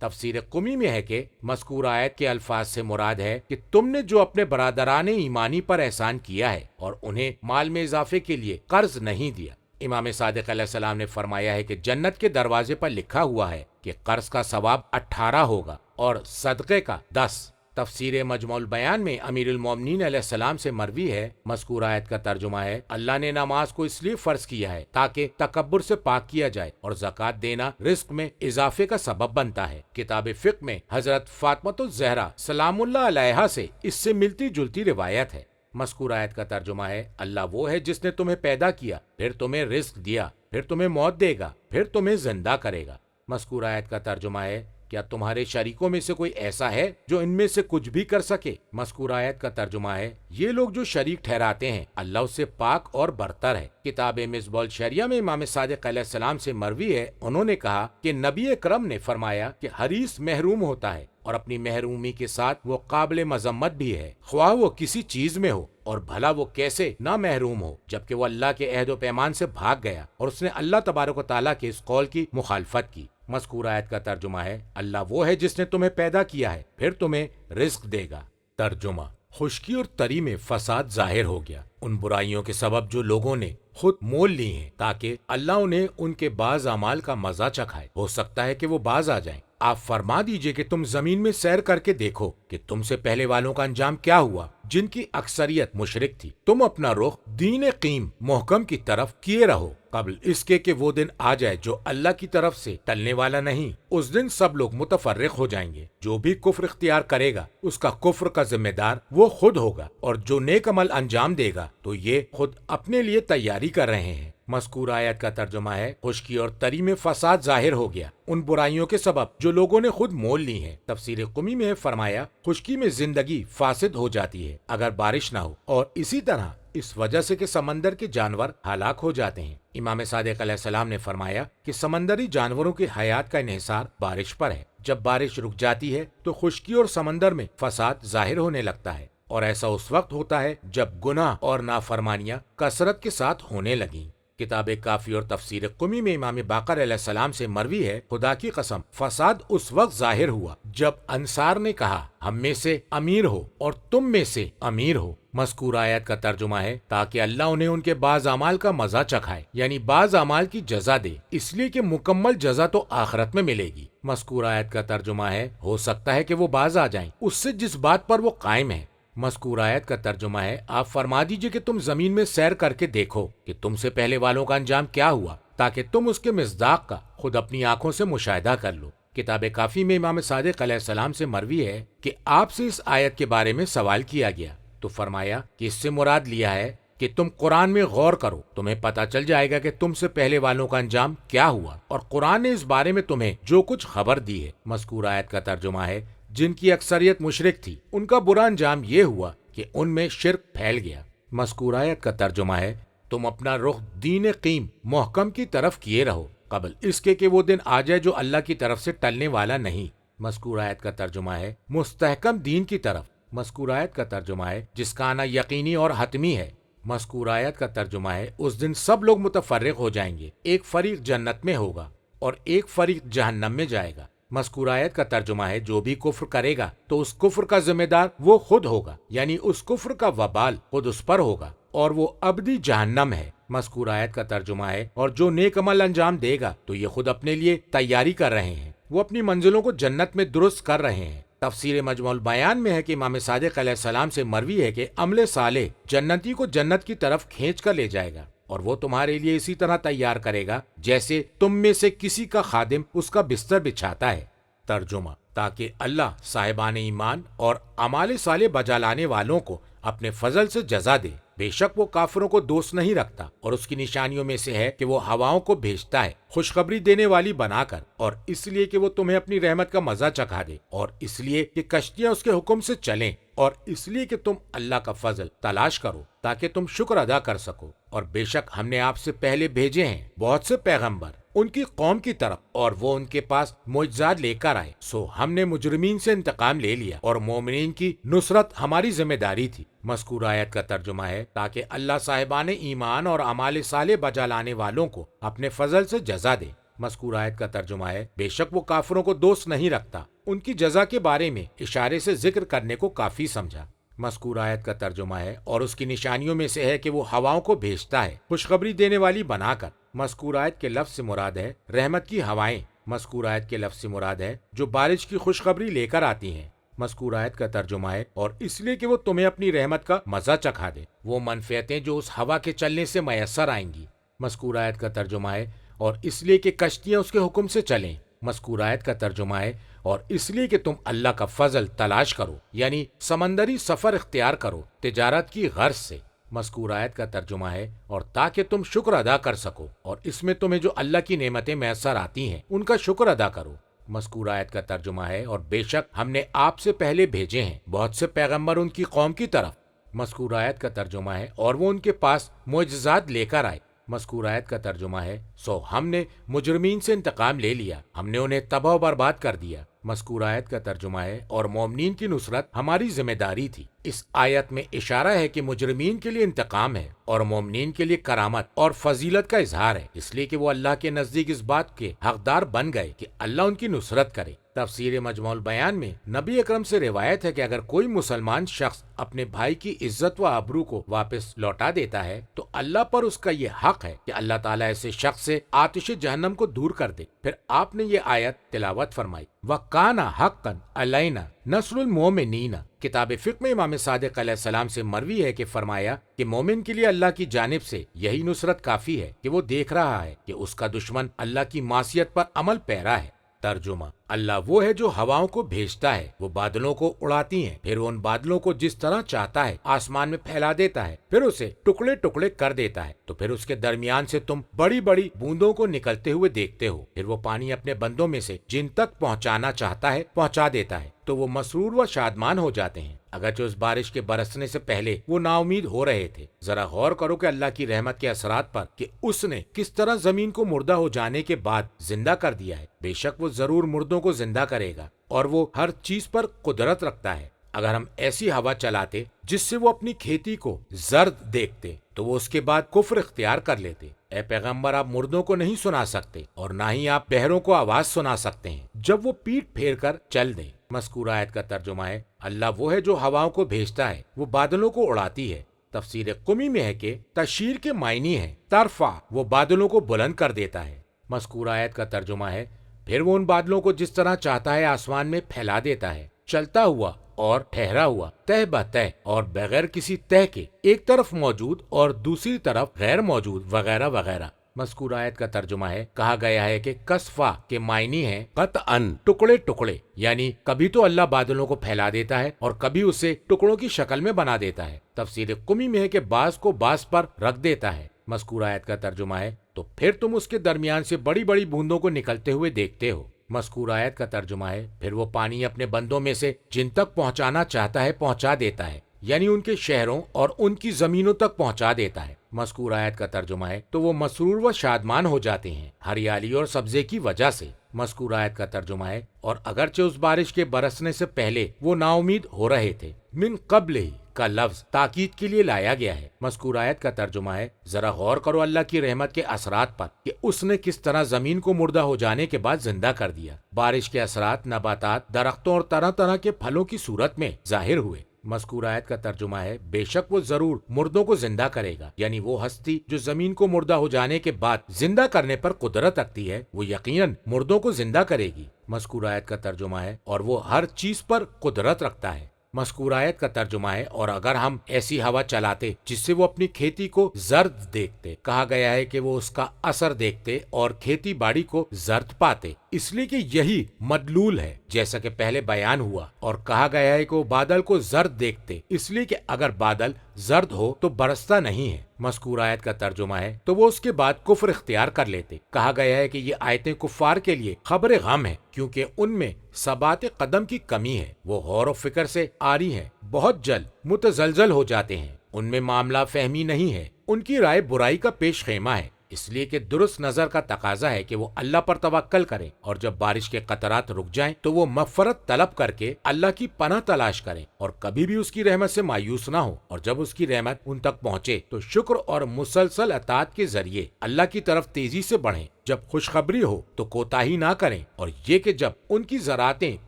تفسیر قمی میں ہے کہ مذکور آیت کے الفاظ سے مراد ہے کہ تم نے جو اپنے برادران ایمانی پر احسان کیا ہے اور انہیں مال میں اضافے کے لیے قرض نہیں دیا۔ امام صادق علیہ السلام نے فرمایا ہے کہ جنت کے دروازے پر لکھا ہوا ہے کہ قرض کا ثواب 18 ہوگا اور صدقے کا 10۔ تفسیر مجموع البیان میں امیر المومنین علیہ السلام سے مروی ہے، مذکور آیت کا ترجمہ ہے، اللہ نے نماز کو اس لیے فرض کیا ہے تاکہ تکبر سے پاک کیا جائے، اور زکوٰۃ دینا رزق میں اضافے کا سبب بنتا ہے۔ کتاب فقہ میں حضرت فاطمۃ الزہرا سلام اللہ علیہا سے اس سے ملتی جلتی روایت ہے۔ مذکور آیت کا ترجمہ ہے، اللہ وہ ہے جس نے تمہیں پیدا کیا، پھر تمہیں رزق دیا، پھر تمہیں موت دے گا، پھر تمہیں زندہ کرے گا۔ مذکور آیت کا ترجمہ ہے، کیا تمہارے شریکوں میں سے کوئی ایسا ہے جو ان میں سے کچھ بھی کر سکے؟ مذکور آیت کا ترجمہ ہے، یہ لوگ جو شریک ٹھہراتے ہیں اللہ اس سے پاک اور برتر ہے۔ کتاب مصباح الشریعہ میں امام صادق علیہ السلام سے مروی ہے، انہوں نے کہا کہ نبی اکرم نے فرمایا کہ حریص محروم ہوتا ہے اور اپنی محرومی کے ساتھ وہ قابل مذمت بھی ہے، خواہ وہ کسی چیز میں ہو، اور بھلا وہ کیسے نہ محروم ہو جبکہ وہ اللہ کے عہد و پیمان سے بھاگ گیا اور اس نے اللہ تبارک و تعالیٰ کے اس قول کی مخالفت کی۔ مذکور آیت کا ترجمہ ہے، اللہ وہ ہے جس نے تمہیں پیدا کیا ہے، پھر تمہیں رزق دے گا۔ ترجمہ، خشکی اور تری میں فساد ظاہر ہو گیا ان برائیوں کے سبب جو لوگوں نے خود مول لی ہیں، تاکہ اللہ انہیں ان کے بعض اعمال کا مزہ چکھائے، ہو سکتا ہے کہ وہ باز آ جائیں۔ آپ فرما دیجئے کہ تم زمین میں سیر کر کے دیکھو کہ تم سے پہلے والوں کا انجام کیا ہوا، جن کی اکثریت مشرک تھی۔ تم اپنا رخ دین قیم محکم کی طرف کیے رہو قبل اس کے کہ وہ دن آ جائے جو اللہ کی طرف سے ٹلنے والا نہیں۔ اس دن سب لوگ متفرق ہو جائیں گے، جو بھی کفر اختیار کرے گا اس کا کفر کا ذمہ دار وہ خود ہوگا، اور جو نیک عمل انجام دے گا تو یہ خود اپنے لیے تیاری کر رہے ہیں۔ مذکور آیت کا ترجمہ ہے، خشکی اور تری میں فساد ظاہر ہو گیا ان برائیوں کے سبب جو لوگوں نے خود مول لی ہیں۔ تفسیر قمی میں فرمایا، خشکی میں زندگی فاسد ہو جاتی ہے اگر بارش نہ ہو، اور اسی طرح اس وجہ سے کہ سمندر کے جانور ہلاک ہو جاتے ہیں۔ امام صادق علیہ السلام نے فرمایا کہ سمندری جانوروں کی حیات کا انحصار بارش پر ہے۔ جب بارش رک جاتی ہے تو خشکی اور سمندر میں فساد ظاہر ہونے لگتا ہے، اور ایسا اس وقت ہوتا ہے جب گناہ اور نافرمانیاں کثرت کے ساتھ ہونے لگیں۔ کتاب کافی اور تفسیر قمی میں امام باقر علیہ السلام سے مروی ہے، خدا کی قسم فساد اس وقت ظاہر ہوا جب انصار نے کہا، ہم میں سے امیر ہو اور تم میں سے امیر ہو۔ مذکور آیت کا ترجمہ ہے، تاکہ اللہ انہیں ان کے بعض اعمال کا مزہ چکھائے، یعنی بعض اعمال کی جزا دے، اس لیے کہ مکمل جزا تو آخرت میں ملے گی۔ مذکور آیت کا ترجمہ ہے، ہو سکتا ہے کہ وہ باز آ جائیں اس سے جس بات پر وہ قائم ہے۔ مذکور آیت کا ترجمہ ہے، آپ فرما دیجئے کہ تم زمین میں سیر کر کے دیکھو کہ تم سے پہلے والوں کا انجام کیا ہوا، تاکہ تم اس کے مصداق کا خود اپنی آنکھوں سے مشاہدہ کر لو۔ کتاب کافی میں امام صادق علیہ السلام سے مروی ہے کہ آپ سے اس آیت کے بارے میں سوال کیا گیا تو فرمایا کہ اس سے مراد لیا ہے کہ تم قرآن میں غور کرو، تمہیں پتہ چل جائے گا کہ تم سے پہلے والوں کا انجام کیا ہوا، اور قرآن نے اس بارے میں تمہیں جو کچھ خبر دی ہے۔ مذکور آیت کا ترجمہ ہے، جن کی اکثریت مشرک تھی ان کا برا انجام یہ ہوا کہ ان میں شرک پھیل گیا۔ مذکور آیت کا ترجمہ ہے، تم اپنا رخ دین قیم محکم کی طرف کیے رہو قبل اس کے کہ وہ دن آ جائے جو اللہ کی طرف سے ٹلنے والا نہیں۔ مذکور آیت کا ترجمہ ہے، مستحکم دین کی طرف۔ مذکور آیت کا ترجمہ ہے، جس کا آنا یقینی اور حتمی ہے۔ مذکور آیت کا ترجمہ ہے، اس دن سب لوگ متفرق ہو جائیں گے، ایک فریق جنت میں ہوگا اور ایک فریق جہنم میں جائے گا۔ مذکور آیت کا ترجمہ ہے، جو بھی کفر کرے گا تو اس کفر کا ذمہ دار وہ خود ہوگا، یعنی اس کفر کا وبال خود اس پر ہوگا اور وہ ابدی جہنم ہے۔ مذکور آیت کا ترجمہ ہے، اور جو نیک عمل انجام دے گا تو یہ خود اپنے لیے تیاری کر رہے ہیں، وہ اپنی منزلوں کو جنت میں درست کر رہے ہیں۔ تفسیر مجموع البیان میں ہے کہ امام صادق علیہ السلام سے مروی ہے کہ عمل صالح جنتی کو جنت کی طرف کھینچ کر لے جائے گا، اور وہ تمہارے لیے اسی طرح تیار کرے گا جیسے تم میں سے کسی کا خادم اس کا بستر بچھاتا ہے۔ ترجمہ، تاکہ اللہ صاحبان ایمان اور اعمال صالح بجا لانے والوں کو اپنے فضل سے جزا دے۔ بے شک وہ کافروں کو دوست نہیں رکھتا، اور اس کی نشانیوں میں سے ہے کہ وہ ہواؤں کو بھیجتا ہے خوشخبری دینے والی بنا کر، اور اس لیے کہ وہ تمہیں اپنی رحمت کا مزہ چکھا دے، اور اس لیے کہ کشتیاں اس کے حکم سے چلیں، اور اس لیے کہ تم اللہ کا فضل تلاش کرو تاکہ تم شکر ادا کر سکو۔ اور بے شک ہم نے آپ سے پہلے بھیجے ہیں بہت سے پیغمبر ان کی قوم کی طرف، اور وہ ان کے پاس معجزات لے کر آئے، سو ہم نے مجرمین سے انتقام لے لیا، اور مومنین کی نصرت ہماری ذمہ داری تھی۔ مذکور آیت کا ترجمہ ہے، تاکہ اللہ صاحبان ایمان اور اعمال صالح بجا لانے والوں کو اپنے فضل سے جزا دے۔ مذکور آیت کا ترجمہ ہے بے شک وہ کافروں کو دوست نہیں رکھتا، ان کی جزا کے بارے میں اشارے سے ذکر کرنے کو کافی سمجھا۔ مذکور آیت کا ترجمہ ہے اور اس کی نشانیوں میں سے ہے کہ وہ ہواؤں کو بھیجتا ہے خوشخبری دینے والی بنا کر۔ مذکور آیت کے لفظ سے مراد ہے رحمت کی ہوائیں۔ مذکور آیت کے لفظ سے مراد ہے جو بارش کی خوشخبری لے کر آتی ہیں۔ مذکور آیت کا ترجمہ ہے اور اس لیے کہ وہ تمہیں اپنی رحمت کا مزہ چکھا دے، وہ منفعتیں جو اس ہوا کے چلنے سے میسر آئیں گی۔ مذکور آیت کا ترجمہ ہے اور اس لیے کہ کشتیاں اس کے حکم سے چلیں۔ مذکور آیت کا ترجمہ ہے اور اس لیے کہ تم اللہ کا فضل تلاش کرو، یعنی سمندری سفر اختیار کرو تجارت کی غرض سے۔ مذکور آیت کا ترجمہ ہے اور تاکہ تم شکر ادا کر سکو، اور اس میں تمہیں جو اللہ کی نعمتیں میسر آتی ہیں ان کا شکر ادا کرو۔ مذکور آیت کا ترجمہ ہے اور بے شک ہم نے آپ سے پہلے بھیجے ہیں بہت سے پیغمبر ان کی قوم کی طرف۔ مذکور آیت کا ترجمہ ہے اور وہ ان کے پاس معجزات لے کر آئے۔ مذکور آیت کا ترجمہ ہے سو ہم نے مجرمین سے انتقام لے لیا، ہم نے انہیں تباہ و برباد کر دیا۔ مذکور آیت کا ترجمہ ہے اور مومنین کی نصرت ہماری ذمہ داری تھی۔ اس آیت میں اشارہ ہے کہ مجرمین کے لیے انتقام ہے اور مومنین کے لیے کرامت اور فضیلت کا اظہار ہے، اس لیے کہ وہ اللہ کے نزدیک اس بات کے حقدار بن گئے کہ اللہ ان کی نصرت کرے۔ تفسیر مجموع البیان میں نبی اکرم سے روایت ہے کہ اگر کوئی مسلمان شخص اپنے بھائی کی عزت و آبرو کو واپس لوٹا دیتا ہے تو اللہ پر اس کا یہ حق ہے کہ اللہ تعالیٰ ایسے شخص سے آتش جہنم کو دور کر دے۔ پھر آپ نے یہ آیت تلاوت فرمائی، وَقَانَ حَقًّا عَلَيْنَا نَصْرُ الْمُؤْمِنِينَ۔ کتاب فقہ میں امام صادق علیہ السلام سے مروی ہے کہ فرمایا کہ مومن کے لیے اللہ کی جانب سے یہی نصرت کافی ہے کہ وہ دیکھ رہا ہے کہ اس کا دشمن اللہ کی معصیت پر عمل پیرا ہے۔ ترجمہ: اللہ وہ ہے جو ہواؤں کو بھیجتا ہے، وہ بادلوں کو اڑاتی ہیں، پھر ان بادلوں کو جس طرح چاہتا ہے آسمان میں پھیلا دیتا ہے، پھر اسے ٹکڑے ٹکڑے کر دیتا ہے، تو پھر اس کے درمیان سے تم بڑی بڑی بوندوں کو نکلتے ہوئے دیکھتے ہو، پھر وہ پانی اپنے بندوں میں سے جن تک پہنچانا چاہتا ہے پہنچا دیتا ہے، تو وہ مسرور و شادمان ہو جاتے ہیں، اگرچہ اس بارش کے برسنے سے پہلے وہ نا امید ہو رہے تھے۔ ذرا غور کرو کہ اللہ کی رحمت کے اثرات پر کہ اس نے کس طرح زمین کو مردہ ہو جانے کے بعد زندہ کر دیا ہے۔ بے شک وہ ضرور مردوں کو زندہ کرے گا اور وہ ہر چیز پر قدرت رکھتا ہے۔ اگر ہم ایسی ہوا چلاتے جس سے وہ اپنی کھیتی کو زرد دیکھتے تو وہ اس کے بعد کفر اختیار کر لیتے۔ اے پیغمبر، آپ مردوں کو نہیں سنا سکتے اور نہ ہی آپ بہروں کو آواز سنا سکتے ہیں جب وہ پیٹ پھیر کر چل دیں۔ مذکور آیت کا ترجمہ ہے اللہ وہ ہے جو ہواؤں کو بھیجتا ہے، وہ بادلوں کو اڑاتی ہے۔ تفسیر قمی میں ہے کہ تشیر کے معنی ہے ترفع، وہ بادلوں کو بلند کر دیتا ہے۔ مذکور آیت کا ترجمہ ہے پھر وہ ان بادلوں کو جس طرح چاہتا ہے آسمان میں پھیلا دیتا ہے، چلتا ہوا اور ٹھہرا ہوا، تہ بتہ اور بغیر کسی تہ کے، ایک طرف موجود اور دوسری طرف غیر موجود، وغیرہ وغیرہ۔ مذکور آیت کا ترجمہ ہے کہا گیا ہے کہ کسفا کے معنی ہے قطعاً، ٹکڑے ٹکڑے، یعنی کبھی تو اللہ بادلوں کو پھیلا دیتا ہے اور کبھی اسے ٹکڑوں کی شکل میں بنا دیتا ہے۔ تفسیر قمی میں ہے کہ بعض کو بعض پر رکھ دیتا ہے۔ مذکور آیت کا ترجمہ ہے تو پھر تم اس کے درمیان سے بڑی بڑی بوندوں کو نکلتے ہوئے دیکھتے ہو۔ مذکور آیت کا ترجمہ ہے پھر وہ پانی اپنے بندوں میں سے جن تک پہنچانا چاہتا ہے پہنچا دیتا ہے، یعنی ان کے شہروں اور ان کی زمینوں تک پہنچا دیتا ہے۔ مذکور آیت کا ترجمہ ہے تو وہ مسرور و شادمان ہو جاتے ہیں ہریالی اور سبزے کی وجہ سے۔ مذکور آیت کا ترجمہ ہے اور اگرچہ اس بارش کے برسنے سے پہلے وہ نا امید ہو رہے تھے، من قبل ہی کا لفظ تاکید کے لیے لایا گیا ہے۔ مذکور آیت کا ترجمہ ہے ذرا غور کرو اللہ کی رحمت کے اثرات پر کہ اس نے کس طرح زمین کو مردہ ہو جانے کے بعد زندہ کر دیا۔ بارش کے اثرات نباتات، درختوں اور طرح طرح کے پھلوں کی صورت میں ظاہر ہوئے۔ مذکور آیت کا ترجمہ ہے بے شک وہ ضرور مردوں کو زندہ کرے گا، یعنی وہ ہستی جو زمین کو مردہ ہو جانے کے بعد زندہ کرنے پر قدرت رکھتی ہے وہ یقیناً مردوں کو زندہ کرے گی۔ مذکور آیت کا ترجمہ ہے اور وہ ہر چیز پر قدرت رکھتا ہے۔ مذکور آیت کا ترجمہ ہے اور اگر ہم ایسی ہوا چلاتے جس سے وہ اپنی کھیتی کو زرد دیکھتے، کہا گیا ہے کہ وہ اس کا اثر دیکھتے اور کھیتی باڑی کو زرد پاتے، اس لیے کہ یہی مدلول ہے جیسا کہ پہلے بیان ہوا، اور کہا گیا ہے کہ وہ بادل کو زرد دیکھتے اس لیے کہ اگر بادل زرد ہو تو برستا نہیں ہے۔ مذکور آیت کا ترجمہ ہے تو وہ اس کے بعد کفر اختیار کر لیتے۔ کہا گیا ہے کہ یہ آیتیں کفار کے لیے خبر غم ہے کیونکہ ان میں ثبات قدم کی کمی ہے، وہ غور و فکر سے عاری ہیں، بہت جلد متزلزل ہو جاتے ہیں، ان میں معاملہ فہمی نہیں ہے، ان کی رائے برائی کا پیش خیمہ ہے۔ اس لیے کہ درست نظر کا تقاضا ہے کہ وہ اللہ پر توکل کریں اور جب بارش کے قطرات رک جائیں تو وہ مغفرت طلب کر کے اللہ کی پناہ تلاش کریں اور کبھی بھی اس کی رحمت سے مایوس نہ ہو، اور جب اس کی رحمت ان تک پہنچے تو شکر اور مسلسل اطاعت کے ذریعے اللہ کی طرف تیزی سے بڑھیں۔ جب خوشخبری ہو تو کوتاہی نہ کریں، اور یہ کہ جب ان کی ذراتیں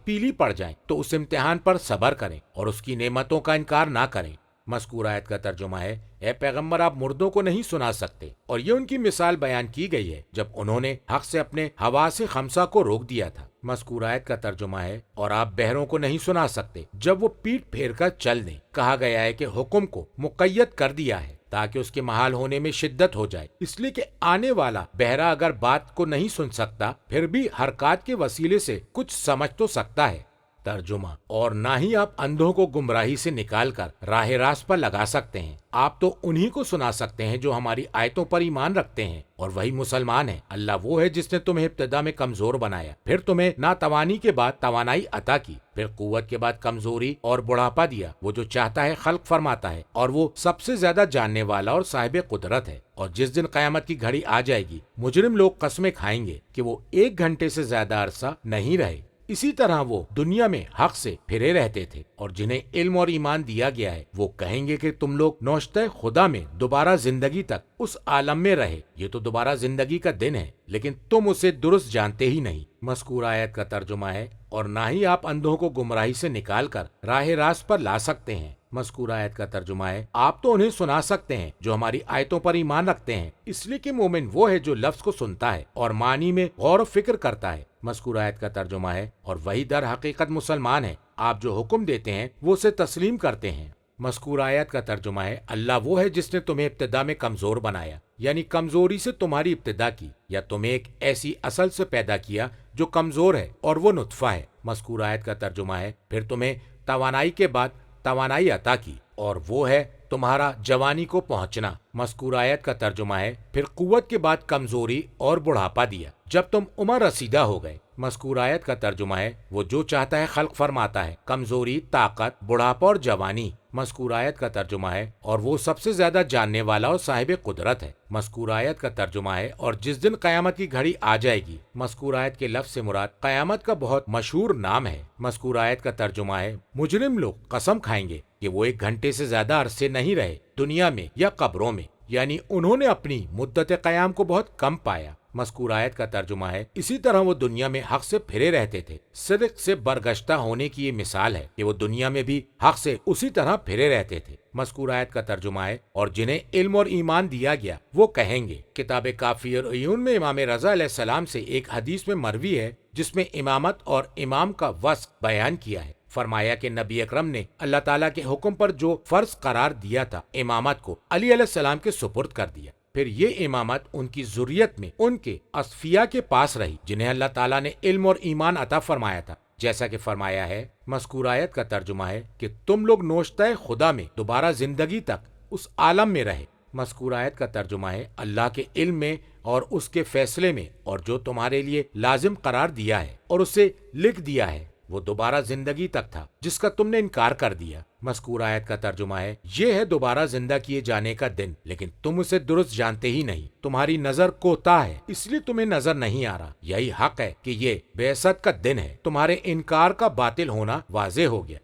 پیلی پڑ جائیں تو اس امتحان پر صبر کریں اور اس کی نعمتوں کا انکار نہ کریں۔ مذکورہ آیت کا ترجمہ ہے، اے پیغمبر آپ مردوں کو نہیں سنا سکتے، اور یہ ان کی مثال بیان کی گئی ہے جب انہوں نے حق سے اپنے حواس خمسہ کو روک دیا تھا۔ مذکورہ آیت کا ترجمہ ہے، اور آپ بہروں کو نہیں سنا سکتے جب وہ پیٹ پھیر کر چل دیں۔ کہا گیا ہے کہ حکم کو مقید کر دیا ہے تاکہ اس کے محال ہونے میں شدت ہو جائے، اس لیے کہ آنے والا بہرا اگر بات کو نہیں سن سکتا پھر بھی حرکات کے وسیلے سے کچھ سمجھ تو سکتا ہے۔ ترجمہ، اور نہ ہی آپ اندھوں کو گمراہی سے نکال کر راہ راست پر لگا سکتے ہیں، آپ تو انہی کو سنا سکتے ہیں جو ہماری آیتوں پر ایمان رکھتے ہیں اور وہی مسلمان ہیں۔ اللہ وہ ہے جس نے تمہیں ابتدا میں کمزور بنایا، پھر تمہیں ناتوانی کے بعد توانائی عطا کی، پھر قوت کے بعد کمزوری اور بڑھاپا دیا۔ وہ جو چاہتا ہے خلق فرماتا ہے، اور وہ سب سے زیادہ جاننے والا اور صاحب قدرت ہے۔ اور جس دن قیامت کی گھڑی آ جائے گی مجرم لوگ قسمیں کھائیں گے کہ وہ 1 گھنٹے سے زیادہ عرصہ نہیں رہے۔ اسی طرح وہ دنیا میں حق سے پھرے رہتے تھے، اور جنہیں علم اور ایمان دیا گیا ہے وہ کہیں گے کہ تم لوگ نوشتہ خدا میں دوبارہ زندگی تک اس عالم میں رہے، یہ تو دوبارہ زندگی کا دن ہے لیکن تم اسے درست جانتے ہی نہیں۔ مذکورہ آیت کا ترجمہ ہے، اور نہ ہی آپ اندھوں کو گمراہی سے نکال کر راہ راست پر لا سکتے ہیں۔ مذکورہ آیت کا ترجمہ ہے، آپ تو انہیں سنا سکتے ہیں جو ہماری آیتوں پر ایمان رکھتے ہیں، اس لیے کہ مومن وہ ہے جو لفظ کو سنتا ہے اور معنی میں غور و فکر کرتا ہے۔ مذکورہ آیت کا ترجمہ ہے، اور وہی در حقیقت مسلمان ہے، آپ جو حکم دیتے ہیں وہ اسے تسلیم کرتے ہیں۔ مذکورہ آیت کا ترجمہ ہے، اللہ وہ ہے جس نے تمہیں ابتدا میں کمزور بنایا، یعنی کمزوری سے تمہاری ابتدا کی، یا تمہیں ایک ایسی اصل سے پیدا کیا جو کمزور ہے اور وہ نطفہ ہے۔ مذکورہ آیت کا ترجمہ ہے، پھر تمہیں توانائی کے بعد توانائی عطا کی، اور وہ ہے تمہارا جوانی کو پہنچنا۔ مذکورہ آیت کا ترجمہ ہے، پھر قوت کے بعد کمزوری اور بڑھاپا دیا جب تم عمر رسیدہ ہو گئے۔ مذکورہ آیت کا ترجمہ ہے، وہ جو چاہتا ہے خلق فرماتا ہے، کمزوری، طاقت، بڑھاپا اور جوانی۔ مذکورہ آیت کا ترجمہ ہے، اور وہ سب سے زیادہ جاننے والا اور صاحب قدرت ہے۔ مذکورہ آیت کا ترجمہ ہے، اور جس دن قیامت کی گھڑی آ جائے گی۔ مذکورہ آیت کے لفظ سے مراد قیامت کا بہت مشہور نام ہے۔ مذکورہ آیت کا ترجمہ ہے، مجرم لوگ قسم کھائیں گے کہ وہ 1 گھنٹے سے زیادہ عرصے نہیں رہے دنیا میں یا قبروں میں، یعنی انہوں نے اپنی مدت قیام کو بہت کم پایا۔ مذکورہ آیت کا ترجمہ ہے، اسی طرح وہ دنیا میں حق سے پھرے رہتے تھے۔ صدق سے برگشتہ ہونے کی یہ مثال ہے کہ وہ دنیا میں بھی حق سے اسی طرح پھرے رہتے تھے۔ مذکورہ آیت کا ترجمہ ہے، اور جنہیں علم اور ایمان دیا گیا وہ کہیں گے۔ کتاب کافی العیون میں امام رضا علیہ السلام سے ایک حدیث میں مروی ہے جس میں امامت اور امام کا وصف بیان کیا ہے۔ فرمایا کہ نبی اکرم نے اللہ تعالیٰ کے حکم پر جو فرض قرار دیا تھا، امامت کو علی علیہ السلام کے سپرد کر دیا، پھر یہ امامت ان کی ذریت میں ان کے اصفیاء کے پاس رہی جنہیں اللہ تعالیٰ نے علم اور ایمان عطا فرمایا تھا، جیسا کہ فرمایا ہے۔ مذکورہ آیت کا ترجمہ ہے کہ تم لوگ نوشتہ خدا میں دوبارہ زندگی تک اس عالم میں رہے۔ مذکورہ آیت کا ترجمہ ہے، اللہ کے علم میں اور اس کے فیصلے میں، اور جو تمہارے لیے لازم قرار دیا ہے اور اسے لکھ دیا ہے، وہ دوبارہ زندگی تک تھا جس کا تم نے انکار کر دیا۔ مذکورہ آیت کا ترجمہ ہے، یہ ہے دوبارہ زندہ کیے جانے کا دن، لیکن تم اسے درست جانتے ہی نہیں، تمہاری نظر کوتاہ ہے اس لیے تمہیں نظر نہیں آ رہا۔ یہی حق ہے کہ یہ بعثت کا دن ہے، تمہارے انکار کا باطل ہونا واضح ہو گیا۔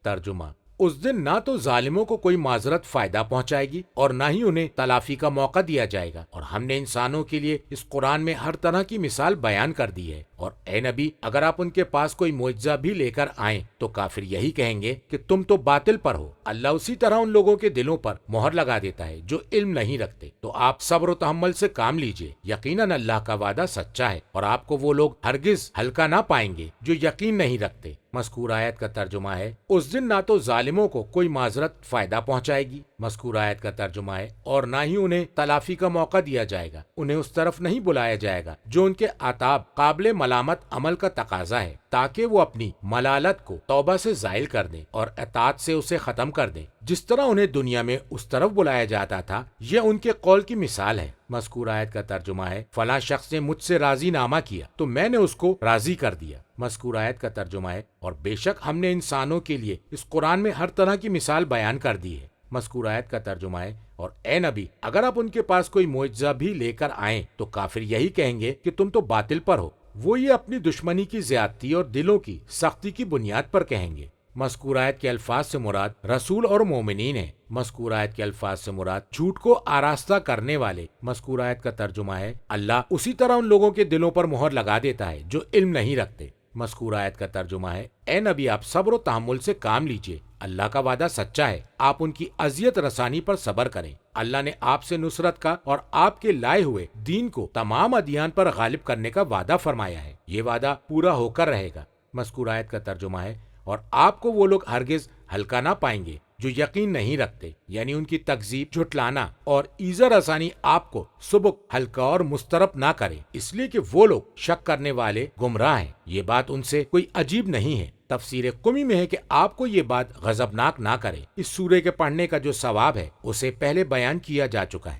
ترجمہ، اس دن نہ تو ظالموں کو کوئی معذرت فائدہ پہنچائے گی اور نہ ہی انہیں تلافی کا موقع دیا جائے گا، اور ہم نے انسانوں کے لیے اس قرآن میں ہر طرح کی مثال بیان کر دی ہے۔ اور اے نبی، اگر آپ ان کے پاس کوئی معجزہ بھی لے کر آئیں تو کافر یہی کہیں گے کہ تم تو باطل پر ہو۔ اللہ اسی طرح ان لوگوں کے دلوں پر مہر لگا دیتا ہے جو علم نہیں رکھتے، تو آپ صبر و تحمل سے کام لیجئے، یقیناً اللہ کا وعدہ سچا ہے، اور آپ کو وہ لوگ ہرگز ہلکا نہ پائیں گے جو یقین نہیں رکھتے۔ مذکورہ آیت کا ترجمہ ہے، اس دن نہ تو ظالموں کو کوئی معذرت فائدہ پہنچائے گی۔ مذکورہ آیت کا ترجمہ ہے، اور نہ ہی انہیں تلافی کا موقع دیا جائے گا، انہیں اس طرف نہیں بلایا جائے گا جو ان کے عتاب قابل ملامت عمل کا تقاضا ہے، تاکہ وہ اپنی ملالت کو توبہ سے زائل کر دیں اور اطاعت سے اسے ختم کر دیں۔ جس طرح انہیں دنیا میں اس طرف بلایا جاتا تھا، یہ ان کے قول کی مثال ہے۔ مذکورہ آیت کا ترجمہ ہے، فلاں شخص نے مجھ سے راضی نامہ کیا تو میں نے اس کو راضی کر دیا۔ مذکورہ آیت کا ترجمہ ہے، اور بے شک ہم نے انسانوں کے لیے اس قرآن میں ہر طرح کی مثال بیان کر دی ہے۔ مذکور آیت کا ترجمہ ہے، اور اے نبی اگر آپ ان کے پاس کوئی معجزہ بھی لے کر آئیں تو کافر یہی کہیں گے کہ تم تو باطل پر ہو۔ وہ یہ اپنی دشمنی کی زیادتی اور دلوں کی سختی کی بنیاد پر کہیں گے۔ مذکور آیت کے الفاظ سے مراد رسول اور مومنین ہیں۔ مذکور آیت کے الفاظ سے مراد جھوٹ کو آراستہ کرنے والے۔ مذکور آیت کا ترجمہ ہے اللہ اسی طرح ان لوگوں کے دلوں پر مہر لگا دیتا ہے جو علم نہیں رکھتے۔ مذکور آیت کا ترجمہ ہے اے نبی آپ صبر و تحمل سے کام لیجئے، اللہ کا وعدہ سچا ہے، آپ ان کی اذیت رسانی پر صبر کریں۔ اللہ نے آپ سے نصرت کا اور آپ کے لائے ہوئے دین کو تمام ادیان پر غالب کرنے کا وعدہ فرمایا ہے، یہ وعدہ پورا ہو کر رہے گا۔ مذکور آیت کا ترجمہ ہے اور آپ کو وہ لوگ ہرگز ہلکا نہ پائیں گے جو یقین نہیں رکھتے، یعنی ان کی تکذیب، جھٹلانا اور ایذا رسانی آپ کو سبک، ہلکا اور مسترب نہ کرے، اس لیے کہ وہ لوگ شک کرنے والے گمراہ ہیں۔ یہ بات ان سے کوئی عجیب نہیں ہے۔ تفسیر قمی میں ہے کہ آپ کو یہ بات غضبناک نہ کرے۔ اس سورے کے پڑھنے کا جو ثواب ہے اسے پہلے بیان کیا جا چکا ہے۔